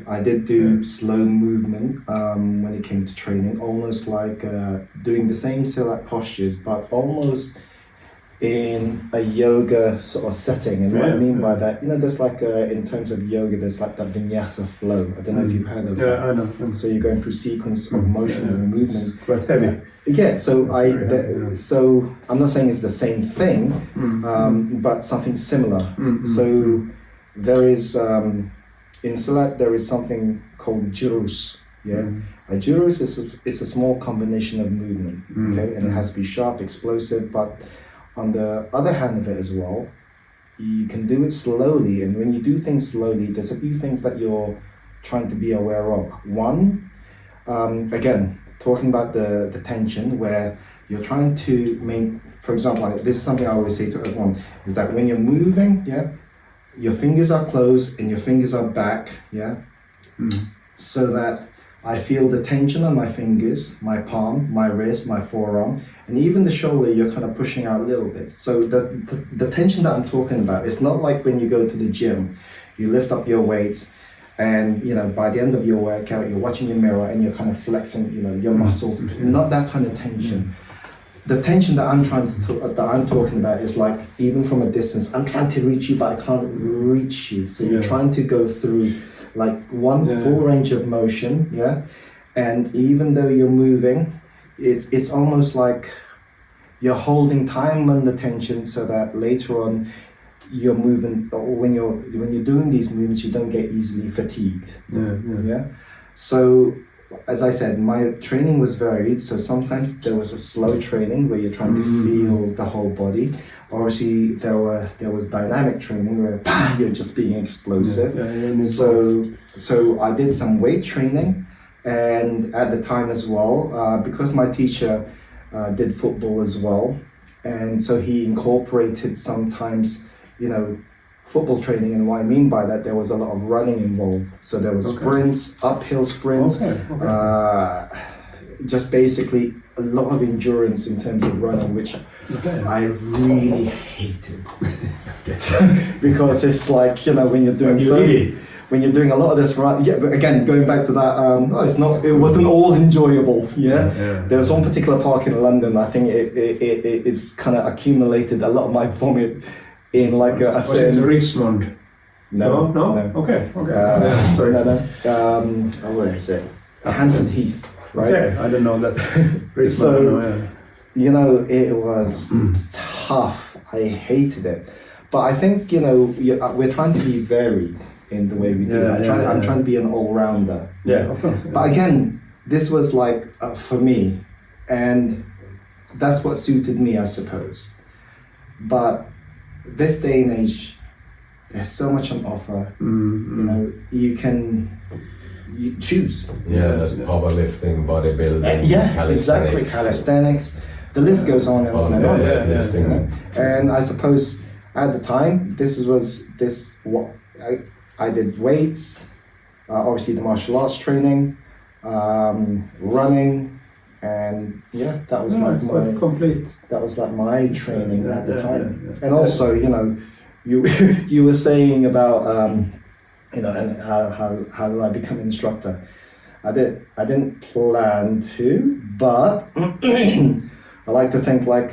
I did do slow movement when it came to training, almost like doing the same Silat postures, but almost in a yoga sort of setting. And what I mean by that, there's like in terms of yoga, there's like that vinyasa flow. I don't know if you've heard of that.
Yeah, I know.
So you're going through sequence of motion and movement.
Quite heavy.
Yeah, so
heavy,
so I'm not saying it's the same thing, but something similar. So there is in Silat there is something called jurus. Yeah, a jurus is a small combination of movement. Okay, and it has to be sharp, explosive. But on the other hand of it as well, you can do it slowly. And when you do things slowly, there's a few things that you're trying to be aware of. One, again, talking about the tension where you're trying to make, for example, this is something I always say to everyone, is that when you're moving, yeah, your fingers are closed and your fingers are back, yeah, so that I feel the tension on my fingers, my palm, my wrist, my forearm, and even the shoulder, you're kind of pushing out a little bit. So the tension that I'm talking about, it's not like when you go to the gym, you lift up your weights, and by the end of your workout, you're watching your mirror and you're kind of flexing, your muscles. Not that kind of tension. The tension that I'm talking about is like, even from a distance, I'm trying to reach you, but I can't reach you. So you're trying to go through like one full range of motion, yeah. And even though you're moving, it's almost like you're holding time under tension, so that later on you're moving, or when you're doing these movements, you don't get easily fatigued. Yeah. So, as I said, my training was varied. So sometimes there was a slow training where you're trying to feel the whole body. Obviously, there was dynamic training where you're just being explosive. So I did some weight training, and at the time as well, because my teacher did football as well, and so he incorporated sometimes, football training. And what I mean by that, there was a lot of running involved. So there was sprints, uphill sprints, just basically a lot of endurance in terms of running, which I really hated. Because it's like, when you're doing when you're doing a lot of this run, but again, going back to that, it wasn't all enjoyable. There was one particular park in London, I think it's kind of accumulated a lot of my vomit in like a certain...
Was it Richmond?
No.
Okay.
Sorry. No. Where is it? Hampstead Heath, right?
Okay, I don't know that. Richmond,
So, it was tough. I hated it. But I think, we're trying to be varied in the way we do it. I'm trying to be an all-rounder.
Yeah, of course.
But again, this was like for me, and that's what suited me, I suppose. But this day and age, there's so much on offer. You choose.
Yeah, there's powerlifting, bodybuilding, calisthenics.
Exactly, calisthenics. The list goes on and on and on. And I suppose at the time, I did weights, obviously the martial arts training, running, and that was like my training at the time. And also, you were saying about and how do I become an instructor? I didn't plan to, but I like to think like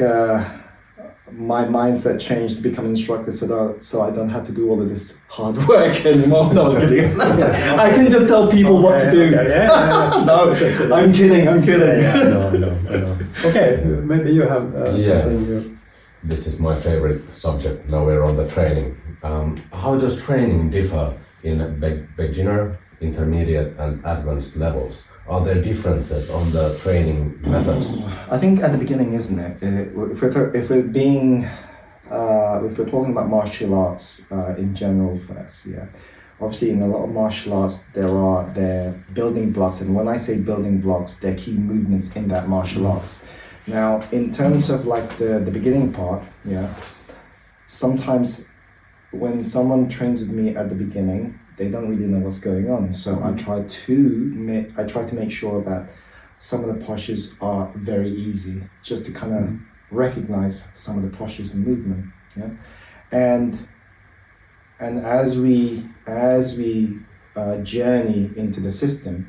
my mindset changed to become an instructor, so I don't have to do all of this hard work anymore. No, I'm kidding. I can just tell people what to do. No, I'm kidding. I know.
Okay, maybe you have something.
This is my favorite subject. Now we're on the training. How does training differ in beginner, intermediate, and advanced levels? Are there differences on the training methods?
I think at the beginning, isn't it? If we're talking about martial arts in general first, obviously in a lot of martial arts there are building blocks, and when I say building blocks, they're key movements in that martial arts. Now, in terms of like the beginning part, sometimes when someone trains with me at the beginning, they don't really know what's going on. So I try to make sure that some of the postures are very easy, just to kind of recognize some of the postures and movement. And as we journey into the system,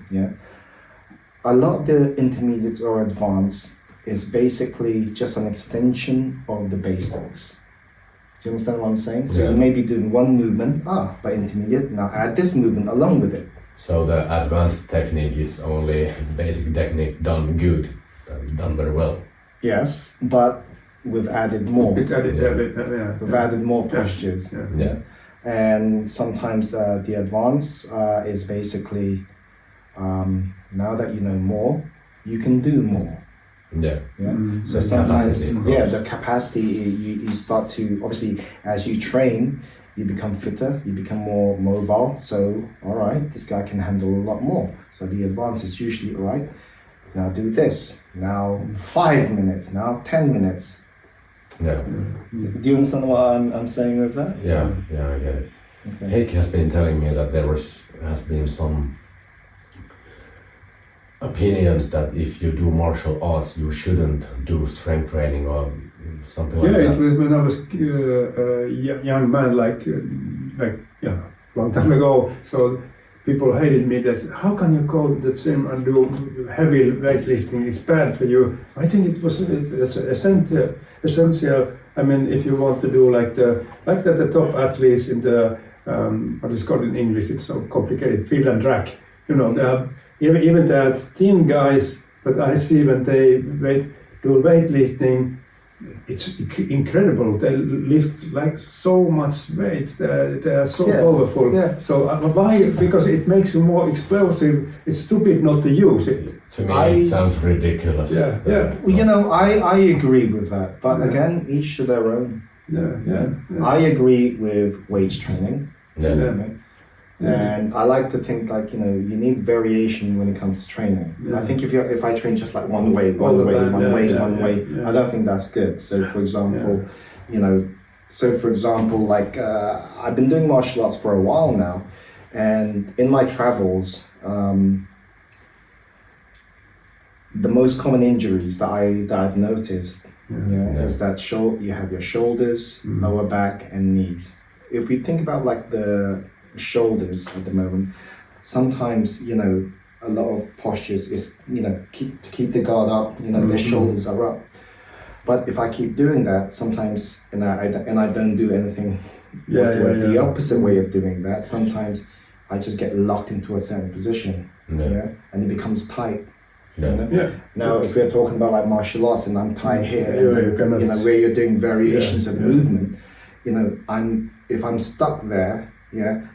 a lot of the intermediates or advanced, is basically just an extension of the basics. Do you understand what I'm saying? So you may be doing one movement, by intermediate, now add this movement along with it.
So the advanced technique is only basic technique done good, done very well.
Yes, but we've added more.
We've
added more postures.
Yeah.
And sometimes the advance is basically, now that you know more, you can do more.
Yeah.
So sometimes,
capacity,
the capacity, you start to, obviously, as you train, you become fitter, you become more mobile. So, all right, this guy can handle a lot more. So the advance is usually, all right, now do this. Now 5 minutes, now 10 minutes.
Yeah.
Do you understand what I'm saying with that?
Yeah, I get it.
Okay.
Heikki has been telling me that there has been some opinions that if you do martial arts, you shouldn't do strength training or something like that.
Yeah, it was when I was a young man, long time ago. So people hated me. That how can you go to the gym and do heavy weightlifting? It's bad for you. I think it's essential. I mean, if you want to do like the top athletes in the what is called in English, it's so complicated, field and track. You know, even the thin guys that I see when they do weightlifting, it's incredible. They lift like so much weight. They are so powerful. Yeah. So why? Because it makes you more explosive. It's stupid not to use it.
To me, it sounds ridiculous.
Yeah.
Well, you know, I agree with that. But again, each to their own.
Yeah.
I agree with weights training.
Yeah.
And I like to think like, you know, you need variation when it comes to training. I think if I train just like one way, I don't think that's good. So for example, like I've been doing martial arts for a while now, and in my travels, the most common injuries that I've noticed is that you have your shoulders, lower back, and knees. If we think about like the shoulders at the moment, sometimes, you know, a lot of postures is, you know, keep the guard up, you know, their shoulders are up. But if I keep doing that, sometimes, and I don't do anything, the opposite way of doing that, sometimes I just get locked into a certain position, and it becomes tight. Now, if we're talking about like martial arts and I'm tight here, and then, you know, where you're doing variations of movement, you know, if I'm stuck there,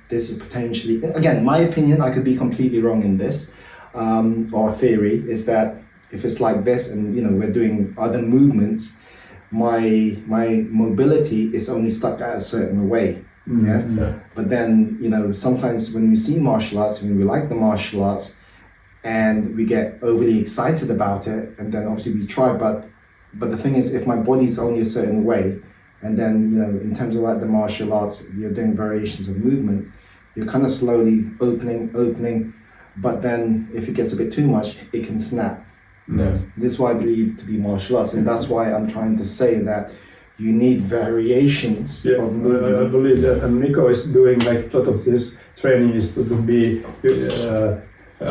this is potentially, again, my opinion, I could be completely wrong in this, or theory, is that if it's like this and, you know, we're doing other movements, my mobility is only stuck at a certain way. But then, you know, sometimes when we see martial arts, when we like the martial arts, and we get overly excited about it, and then obviously we try, but the thing is, if my body's only a certain way, and then, you know, in terms of like the martial arts, you're doing variations of movement, you're kind of slowly opening, but then if it gets a bit too much, it can snap. This is what I believe to be martial arts, and that's why I'm trying to say that you need variations of movement.
I believe that, and Nico is doing like a lot of this training is to be, I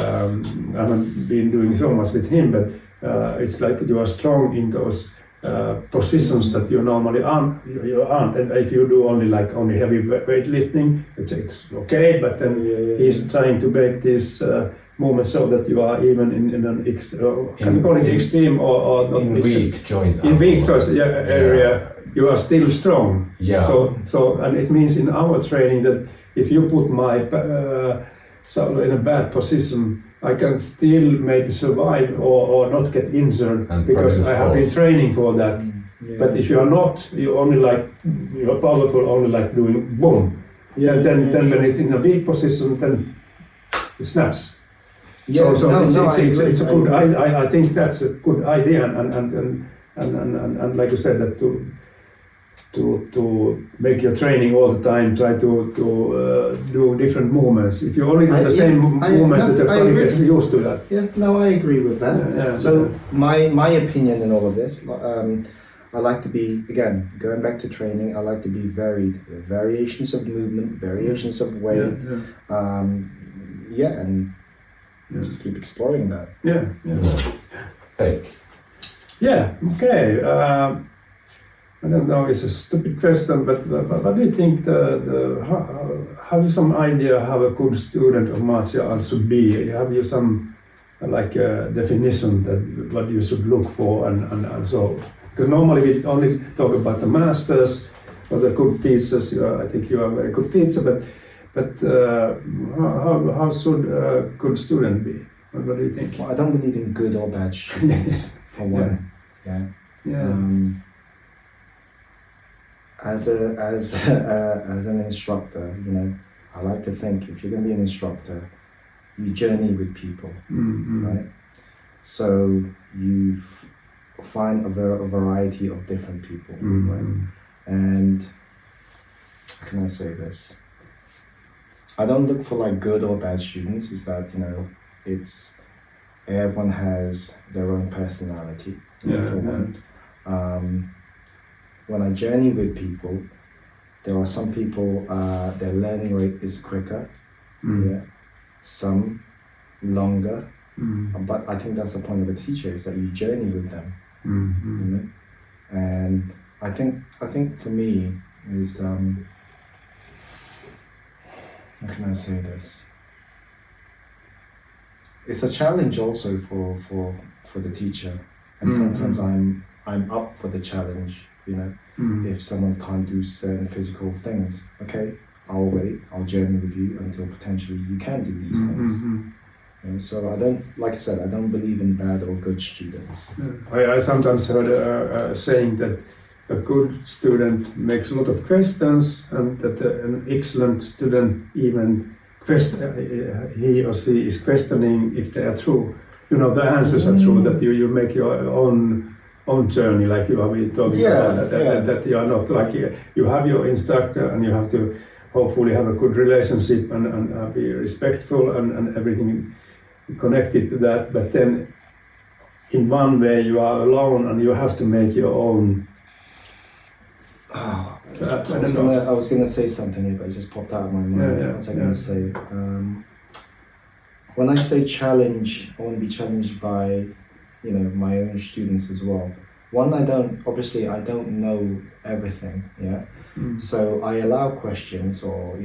haven't been doing so much with him, but it's like you are strong in those positions that you normally aren't. And if you do only heavy weightlifting, it's okay. But then he's trying to make this movement so that you are even in an can you call it extreme or not?
In weak joint.
In weak area, you are still strong. So and it means in our training that if you put my in a bad position, I can still maybe survive or not get injured because I have been training for that. But if you are not, you're powerful only like doing boom. Then when it's in a weak position, then it snaps. It's a good. I think that's a good idea, and like you said, that to make your training all the time, try to do different movements. If you only do the same movement, the body gets used to that.
I agree with that. So my opinion in all of this, I like to be, again, going back to training, I like to be varied. Variations of movement, variations of weight, and just keep exploring that.
Hey,
Yeah, okay. I don't know, it's a stupid question, but what do you think have you some idea how a good student of martial arts should be? Have you some definition that what you should look for and so? Because normally we only talk about the masters or the good teachers. I think you are a very good teacher, but how should a good student be? What do you think?
Well, I don't believe in good or bad students, for one. Yeah. As an instructor, I like to think if you're going to be an instructor, you journey with people, right? So you find a variety of different people, right? And how can I say this? I don't look for like good or bad students. Is that it's everyone has their own personality. For one. When I journey with people, there are some people their learning rate is quicker, some longer, but I think that's the point of a teacher, is that you journey with them, and I think for me is how can I say this? It's a challenge also for the teacher, and sometimes I'm up for the challenge. If someone can't do certain physical things, okay, I'll wait, I'll journey with you until potentially you can do these things. So I don't believe in bad or good students.
I sometimes heard a saying that a good student makes a lot of questions, and that an excellent student even he or she is questioning if they are true. The answers are true, that you make your own journey, like you have been talking about, that you are not like you have your instructor, and you have to hopefully have a good relationship and be respectful and everything connected to that. But then in one way you are alone and you have to make your own.
I was gonna say something here, but it just popped out of my mind. What was I gonna say? When I say challenge, I want to be challenged by my own students as well. One, I don't know everything, so I allow questions, or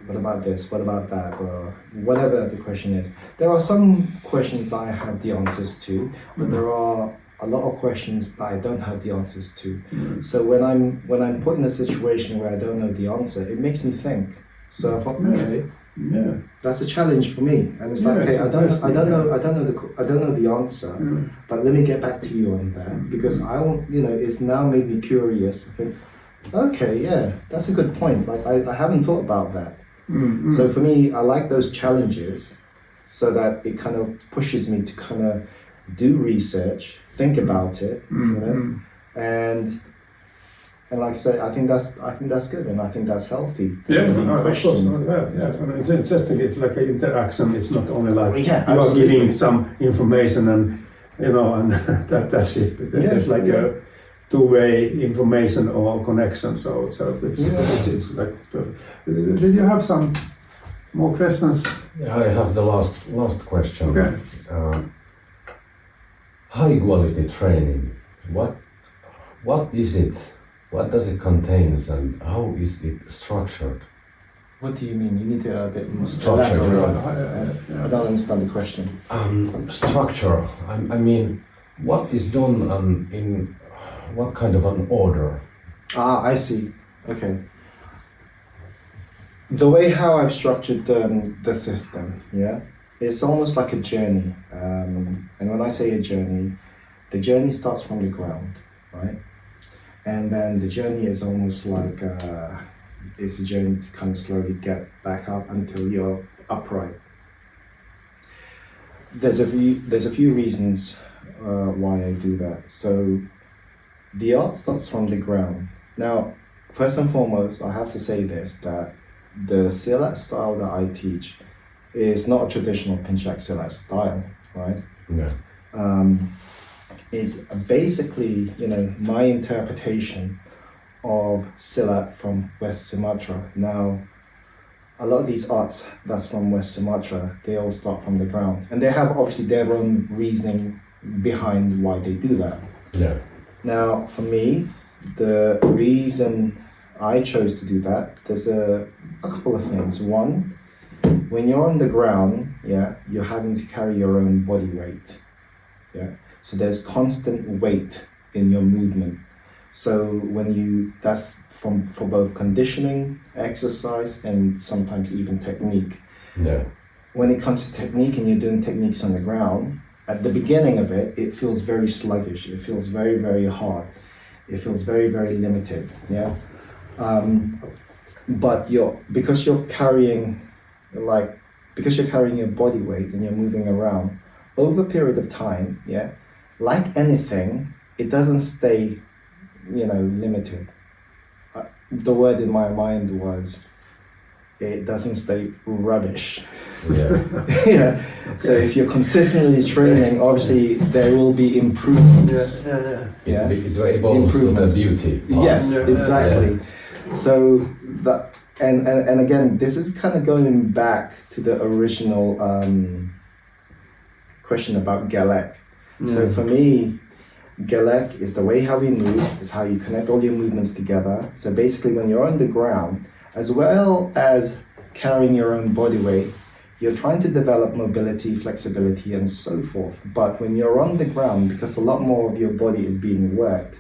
what about this, what about that, or whatever the question is. There are some questions that I have the answers to, but there are a lot of questions that I don't have the answers to. So when I'm put in a situation where I don't know the answer, it makes me think. So I thought, okay, that's a challenge for me, and it's like, okay, I don't know the answer, but let me get back to you on that, because I want, it's now made me curious. I think, okay, that's a good point. Like I haven't thought about that. So for me, I like those challenges, so that it kind of pushes me to kind of do research, think about it, and like I said, I think that's good, and I think that's healthy.
Of course. It's interesting. It's like an interaction. It's not only like you are giving some information and and that's it. It's like a two-way information or connection. So it's like. Did you have some more questions?
Yeah, I have the last question.
Okay.
High quality training. What is it? What does it contain, and how is it structured?
What do you mean? You need to a bit more
structure.
I don't understand the question.
Structure. I mean, what is done in what kind of an order?
I see. Okay. The way how I've structured the system, it's almost like a journey. And when I say a journey, the journey starts from the ground, right? And then the journey is almost like it's a journey to kind of slowly get back up until you're upright. There's a few reasons why I do that. So the art starts from the ground. Now, first and foremost, I have to say this, that the Silat style that I teach is not a traditional Pencak Silat style, right?
Yeah.
Is basically, my interpretation of Silat from West Sumatra. Now, a lot of these arts that's from West Sumatra, they all start from the ground. And they have obviously their own reasoning behind why they do that.
Yeah.
Now, for me, the reason I chose to do that, there's a couple of things. One, when you're on the ground, yeah, you're having to carry your own body weight. Yeah. So there's constant weight in your movement. So that's for both conditioning, exercise, and sometimes even technique.
Yeah.
When it comes to technique and you're doing techniques on the ground, at the beginning of it, it feels very sluggish. It feels very, very hard. It feels very, very limited. Yeah. But because you're carrying your body weight and you're moving around over a period of time, yeah, like anything, it doesn't stay, limited. The word in my mind was, it doesn't stay rubbish.
Yeah.
Yeah. So if you're consistently training, obviously there will be improvements. Yeah.
It evolves to the beauty part.
Yes, exactly. So that and again, this is kind of going back to the original question about Gelek. So for me, Gelek is the way how we move, is how you connect all your movements together. So basically when you're on the ground, as well as carrying your own body weight, you're trying to develop mobility, flexibility, and so forth. But when you're on the ground, because a lot more of your body is being worked,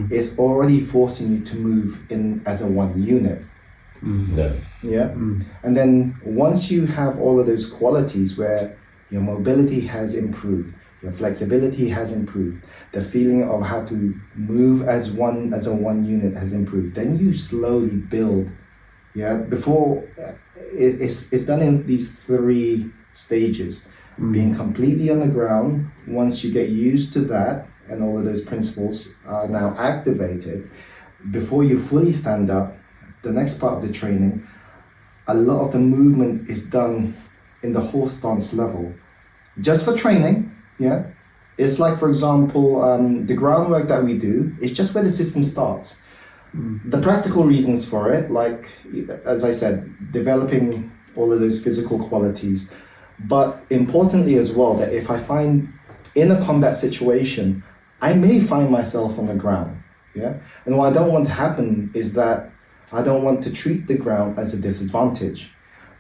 it's already forcing you to move in as a one unit. Yeah. And then once you have all of those qualities where your mobility has improved, your flexibility has improved, the feeling of how to move as a one unit has improved, then you slowly build. Yeah, before it's done in these 3 stages. Being completely on the ground, once you get used to that and all of those principles are now activated, before you fully stand up, the next part of the training, a lot of the movement is done in the horse stance level. Just for training, yeah. It's like, for example, the groundwork that we do is just where the system starts. The practical reasons for it, like, as I said, developing all of those physical qualities, but importantly as well, that if I find in a combat situation, I may find myself on the ground, yeah? And what I don't want to happen is that I don't want to treat the ground as a disadvantage.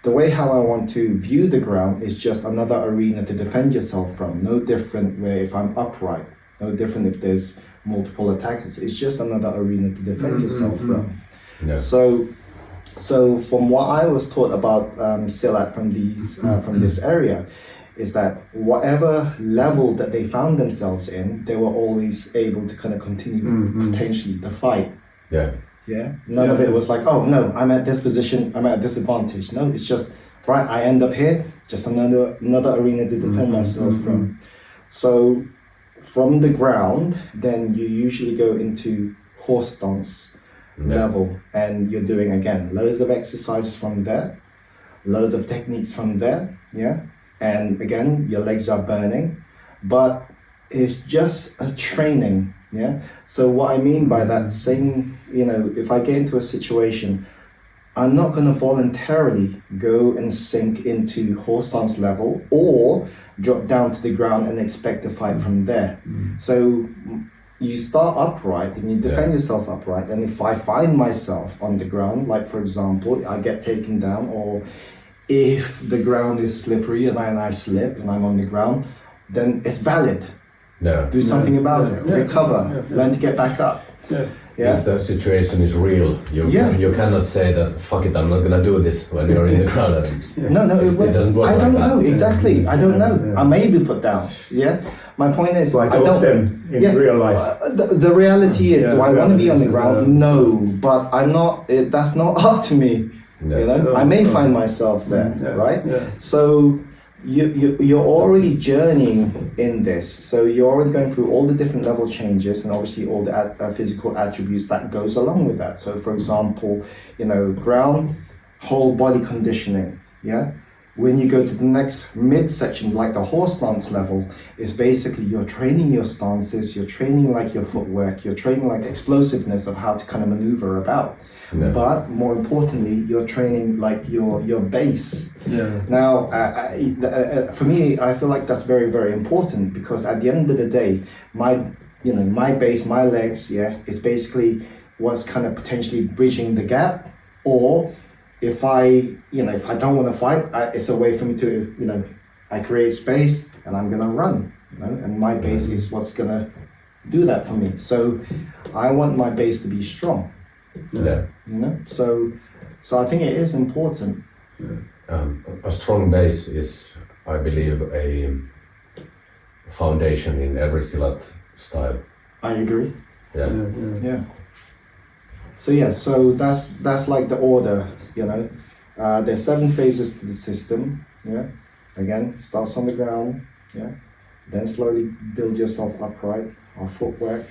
The way how I want to view the ground is just another arena to defend yourself from, no different where if I'm upright, no different if there's multiple attackers. It's just another arena to defend yourself from. Yeah. So from what I was taught about Silat from this area, is that whatever level that they found themselves in, they were always able to kind of continue potentially the fight.
Yeah.
Yeah. None of it was like, oh no, I'm at this position, I'm at a disadvantage. No, it's just right. I end up here, just another arena to defend myself from. So from the ground, then you usually go into horse stance level, and you're doing again loads of exercises from there, loads of techniques from there, yeah. And again, your legs are burning, but it's just a training, yeah. So what I mean by that, saying, if I get into a situation, I'm not going to voluntarily go and sink into horse stance level or drop down to the ground and expect to fight from there. So you start upright and you defend yourself upright. And if I find myself on the ground, like for example, I get taken down, or if the ground is slippery and I slip and I'm on the ground, then it's valid. Do something about it. Recover. Learn to get back up. Yeah.
If the situation is real, you cannot say that, fuck it, I'm not gonna do this when you're in the crowd.
No,
it doesn't work.
I don't know exactly. I don't know. I may be put down. Yeah. My point is,
quite often in real life.
The reality is, do I want to be on the ground? No, but I'm not. That's not up to me. I may find myself there, right? So you're already journeying in this, so you're already going through all the different level changes and obviously all the physical attributes that goes along with that. So for example, ground, whole body conditioning, yeah. When you go to the next midsection, like the horse stance level, is basically you're training your stances, you're training like your footwork, you're training like explosiveness of how to kind of maneuver about. But more importantly, you're training like your base. Now, for me, I feel like that's very, very important, because at the end of the day, you know, my base, my legs, yeah, is basically what's kind of potentially bridging the gap. Or if I don't want to fight, it's a way for me to, you know, I create space and I'm gonna run, you know, and my base is what's gonna do that for me. So I want my base to be strong.
Yeah.
You know, so I think it is important.
A strong base is, I believe, a foundation in every Silat style.
I agree.
Yeah.
Yeah. So that's like the order, you know. There's 7 phases to the system. Yeah. Again, starts on the ground. Yeah. Then slowly build yourself upright, our footwork.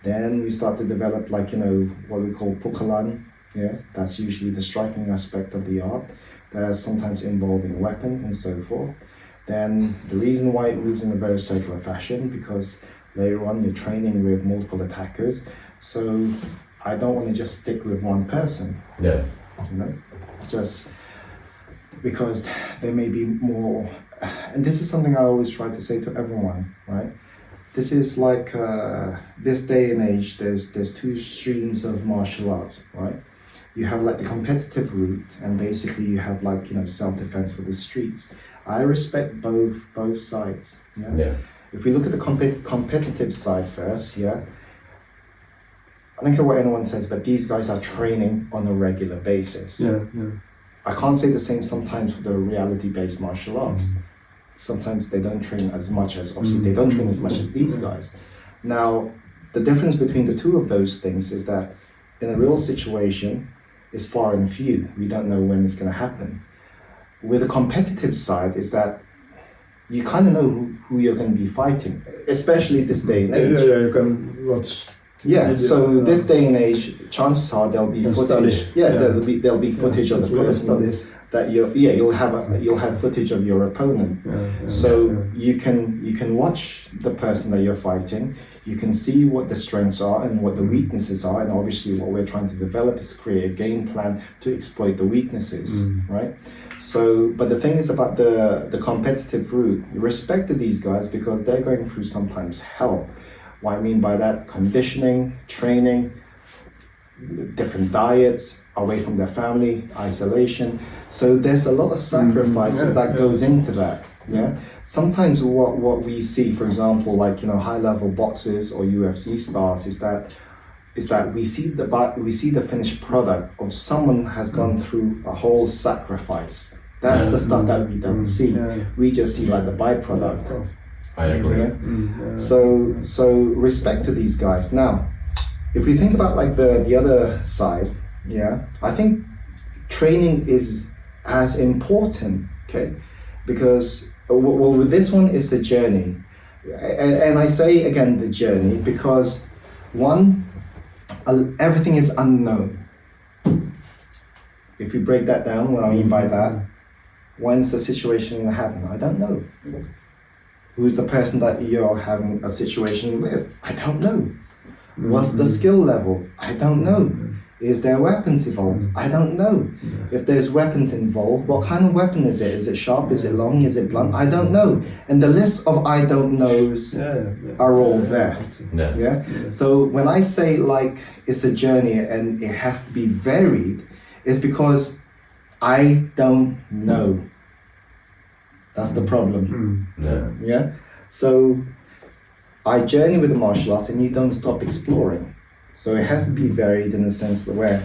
Then we start to develop, like, you know, what we call pukalan. Yeah. That's usually the striking aspect of the art. That's sometimes involving weapon and so forth. Then the reason why it moves in a very circular fashion, because later on you're training with multiple attackers. So I don't want to just stick with one person.
Yeah.
You know, just because there may be more, and this is something I always try to say to everyone, right? This is like this day and age. There's 2 streams of martial arts, right? You have like the competitive route, and basically you have, like, you know, self-defense for the streets. I respect both sides. Yeah.
Yeah.
If we look at the competitive side first, yeah. I don't care what anyone says, but these guys are training on a regular basis.
Yeah.
I can't say the same sometimes for the reality-based martial arts. Sometimes they don't train as much as, obviously they don't train as much as these guys. Now, the difference between the 2 of those things is that in a real situation, it's far and few. We don't know when it's going to happen. With the competitive side is that you kind of know who you're going to be fighting, especially this day and age.
Yeah, you can watch.
Yeah, so this day and age, chances are there'll be footage.
Study.
There'll be footage of the person that you'll have footage of your opponent. So you can watch the person that you're fighting. You can see what the strengths are and what the weaknesses are, and obviously what we're trying to develop is create a game plan to exploit the weaknesses, right? So, but the thing is about the competitive route, respect to these guys because they're going through sometimes hell. What I mean by that, conditioning, training, different diets, away from their family, isolation. So there's a lot of sacrifice that goes into that. Yeah. Sometimes what we see, for example, like, you know, high-level boxers or UFC stars, is that we see the finished product of someone has gone through a whole sacrifice. That's the stuff that we don't see. We just see like the byproduct.
I agree.
So respect to these guys. Now, if we think about like the other side, yeah, I think training is as important, okay? Because well, with this one is the journey, and I say again the journey because one, everything is unknown. If we break that down, what I mean by that, when's the situation going to happen? I don't know. Who's the person that you're having a situation with? I don't know. What's the skill level? I don't know. Is there weapons involved? I don't know. If there's weapons involved, what kind of weapon is it? Is it sharp? Is it long? Is it blunt? I don't know. And the list of I don't knows are all there. Yeah. So when I say like it's a journey and it has to be varied, it's because I don't know. That's the problem. Yeah. So I journey with the martial arts and you don't stop exploring. So it has to be varied in the sense that where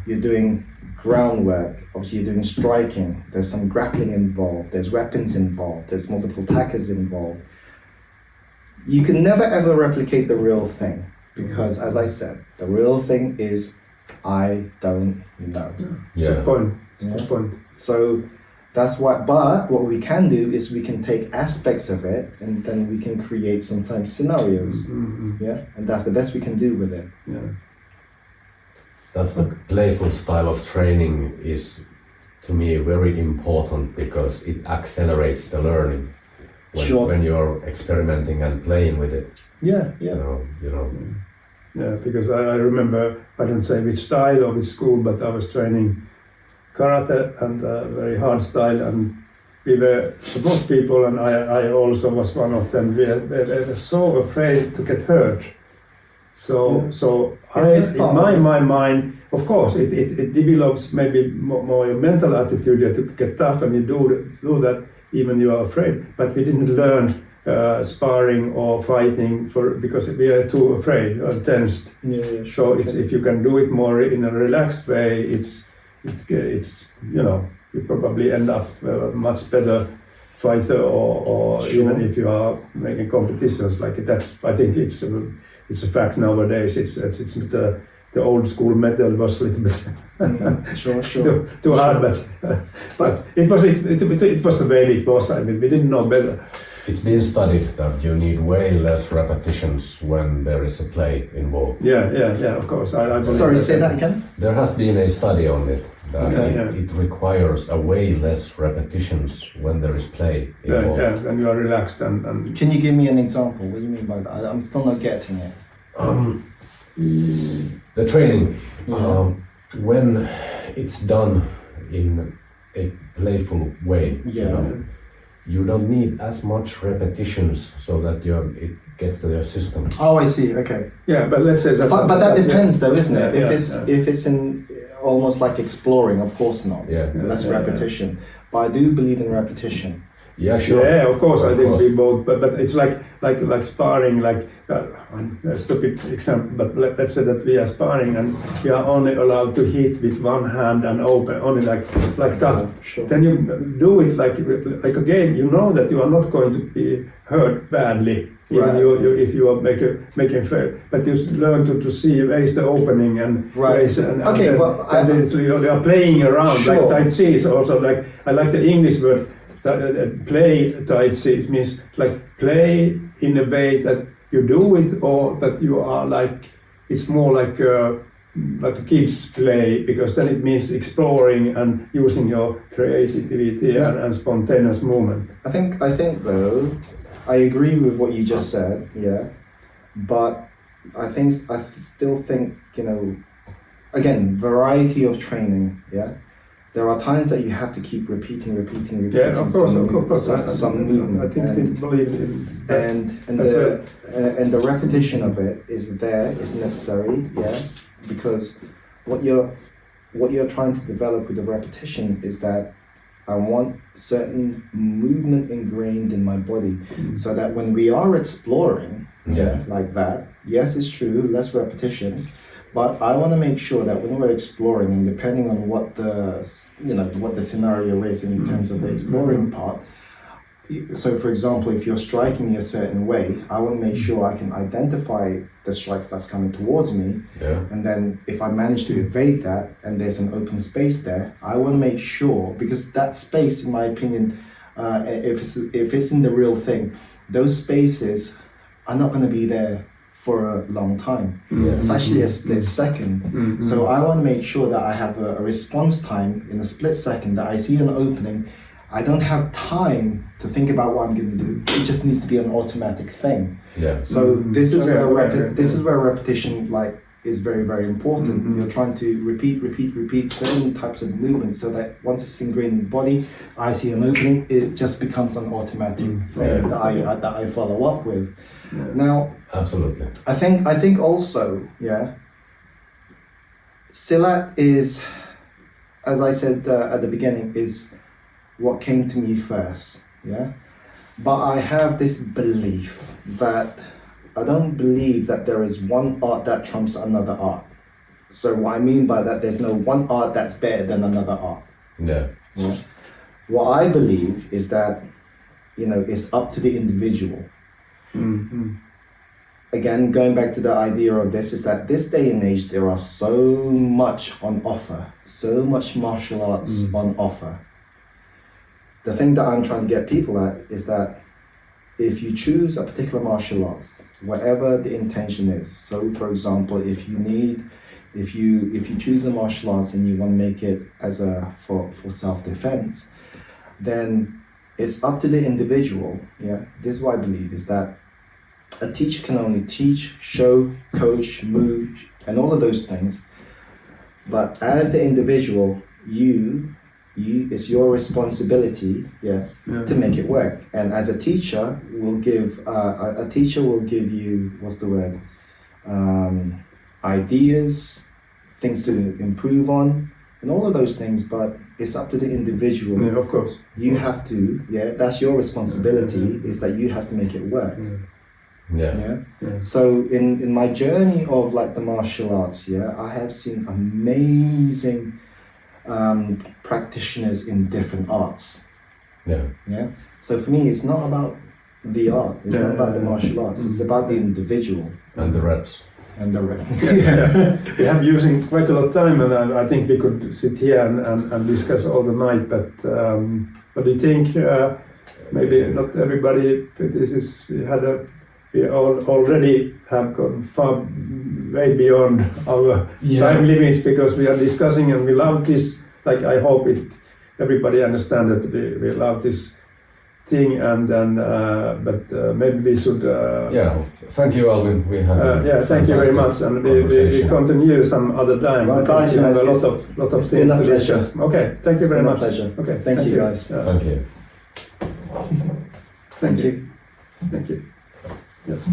you're doing groundwork, obviously you're doing striking, there's some grappling involved, there's weapons involved, there's multiple attackers involved. You can never ever replicate the real thing because, as I said, the real thing is I don't know.
Good point. Good point.
So that's what, but what we can do is we can take aspects of it and then we can create sometimes scenarios. Yeah, and that's the best we can do with it.
Yeah.
That's the playful style of training is, to me, very important because it accelerates the learning when you're experimenting and playing with it.
Yeah.
You know.
Yeah, because I remember, I don't say which style or which school, but I was training karate and very hard style, and we were, most people, and I also was one of them, we were so afraid to get hurt. So in my mind, of course, it develops maybe more your mental attitude to get tough, and you do that even you are afraid. But we didn't learn sparring or fighting because we are too afraid or tensed.
Yeah,
So if you can do it more in a relaxed way, it's you probably end up a much better fighter, or even if you are making competitions like that's. I think it's a fact nowadays. It's the old school method was a little bit too hard, but it was the way it was. I mean, we didn't know better.
It's been studied that you need way less repetitions when there is a play involved.
Yeah, of course. I
Sorry, say that again?
There has been a study on it, that
Okay,
it requires a way less repetitions when there is play involved.
Yeah, and you are relaxed and
Can you give me an example? What do you mean by that? I'm still not getting it.
The training, when it's done in a playful way, you don't need as much repetitions so that it gets to your system.
Oh, I see. Okay.
Yeah, but let's say that.
But that depends, though, isn't it?
Yeah,
If it's in almost like exploring, of course not.
Yeah.
Less repetition. But I do believe in repetition.
Yeah, sure.
Yeah, of course. I think
course.
we both, but it's like sparring. Like a stupid example, but let's say that we are sparring and we are only allowed to hit with one hand and open, only like that.
Sure.
Then you do it like a game. You know that you are not going to be hurt badly, even if you are making fair. But you learn to see where's the opening and where's and you are playing around.
Sure.
Like Tai Chi is also like I like the English word. Play Tai Chi, it means like play in a way that you do it, or that you are like, it's more like the kids play, because then it means exploring and using your creativity and spontaneous movement.
I think though, I agree with what you just said, yeah. But I still think, again, variety of training, yeah. There are times that you have to keep repeating.
Yeah, of course.
Some movement.
I think we believe in that.
And the repetition of it is necessary, yeah, because what you're trying to develop with the repetition is that I want certain movement ingrained in my body, so that when we are exploring, like that, yes, it's true, less repetition. But I want to make sure that when we're exploring, and depending on what the scenario is in terms of the exploring part, so for example, if you're striking me a certain way, I want to make sure I can identify the strikes that's coming towards me, and then if I manage to evade that and there's an open space there, I want to make sure, because that space, in my opinion, if it's in the real thing, those spaces are not going to be there for a long time. It's actually a split second. So I want to make sure that I have a response time in a split second, that I see an opening. I don't have time to think about what I'm going to do. It just needs to be an automatic thing. Yeah. So this is where repetition is very, very important. You're trying to repeat certain types of movements, so that once it's ingrained in the body, I see an opening, it just becomes an automatic thing that I follow up with. Yeah. Now,
absolutely.
I think also, Silat is, as I said at the beginning, is what came to me first, But I have this belief that I don't believe that there is one art that trumps another art. So what I mean by that, there's no one art that's better than another art.
Yeah.
What I believe is that, it's up to the individual. Again, going back to the idea of this, is that this day and age, there are so much on offer, so much martial arts on offer. The thing that I'm trying to get people at is that if you choose a particular martial arts, whatever the intention is, so for example, if you choose a martial arts and you want to make it as for self-defense, then it's up to the individual. This is what I believe, is that a teacher can only teach, show, coach, move, and all of those things. But as the individual, you it's your responsibility, to make it work. And as a teacher, will give a teacher will give you, what's the word, ideas, things to improve on, and all of those things. But it's up to the individual.
Yeah, of course.
You have to, that's your responsibility. Is that you have to make it work.
Yeah.
So in my journey of like the martial arts, I have seen amazing practitioners in different arts.
Yeah.
So for me, it's not about the art. It's not about the martial arts. It's about the individual
And the reps.
and the rest.
We have using quite a lot of time, and I think we could sit here and discuss all the night. But what do you think? Maybe not everybody. We already have gone far, way beyond our time limits, because we are discussing and we love this. Like, I hope everybody understands that we love this thing, and then but maybe we should.
Thank you, Alvin. We have.
Thank you very much, and we continue some other time.
Well, guys,
we have a lot of things to discuss. Okay, thank you very much.
Pleasure.
Okay,
Thank you guys.
Thank you.
Thank you. Yes.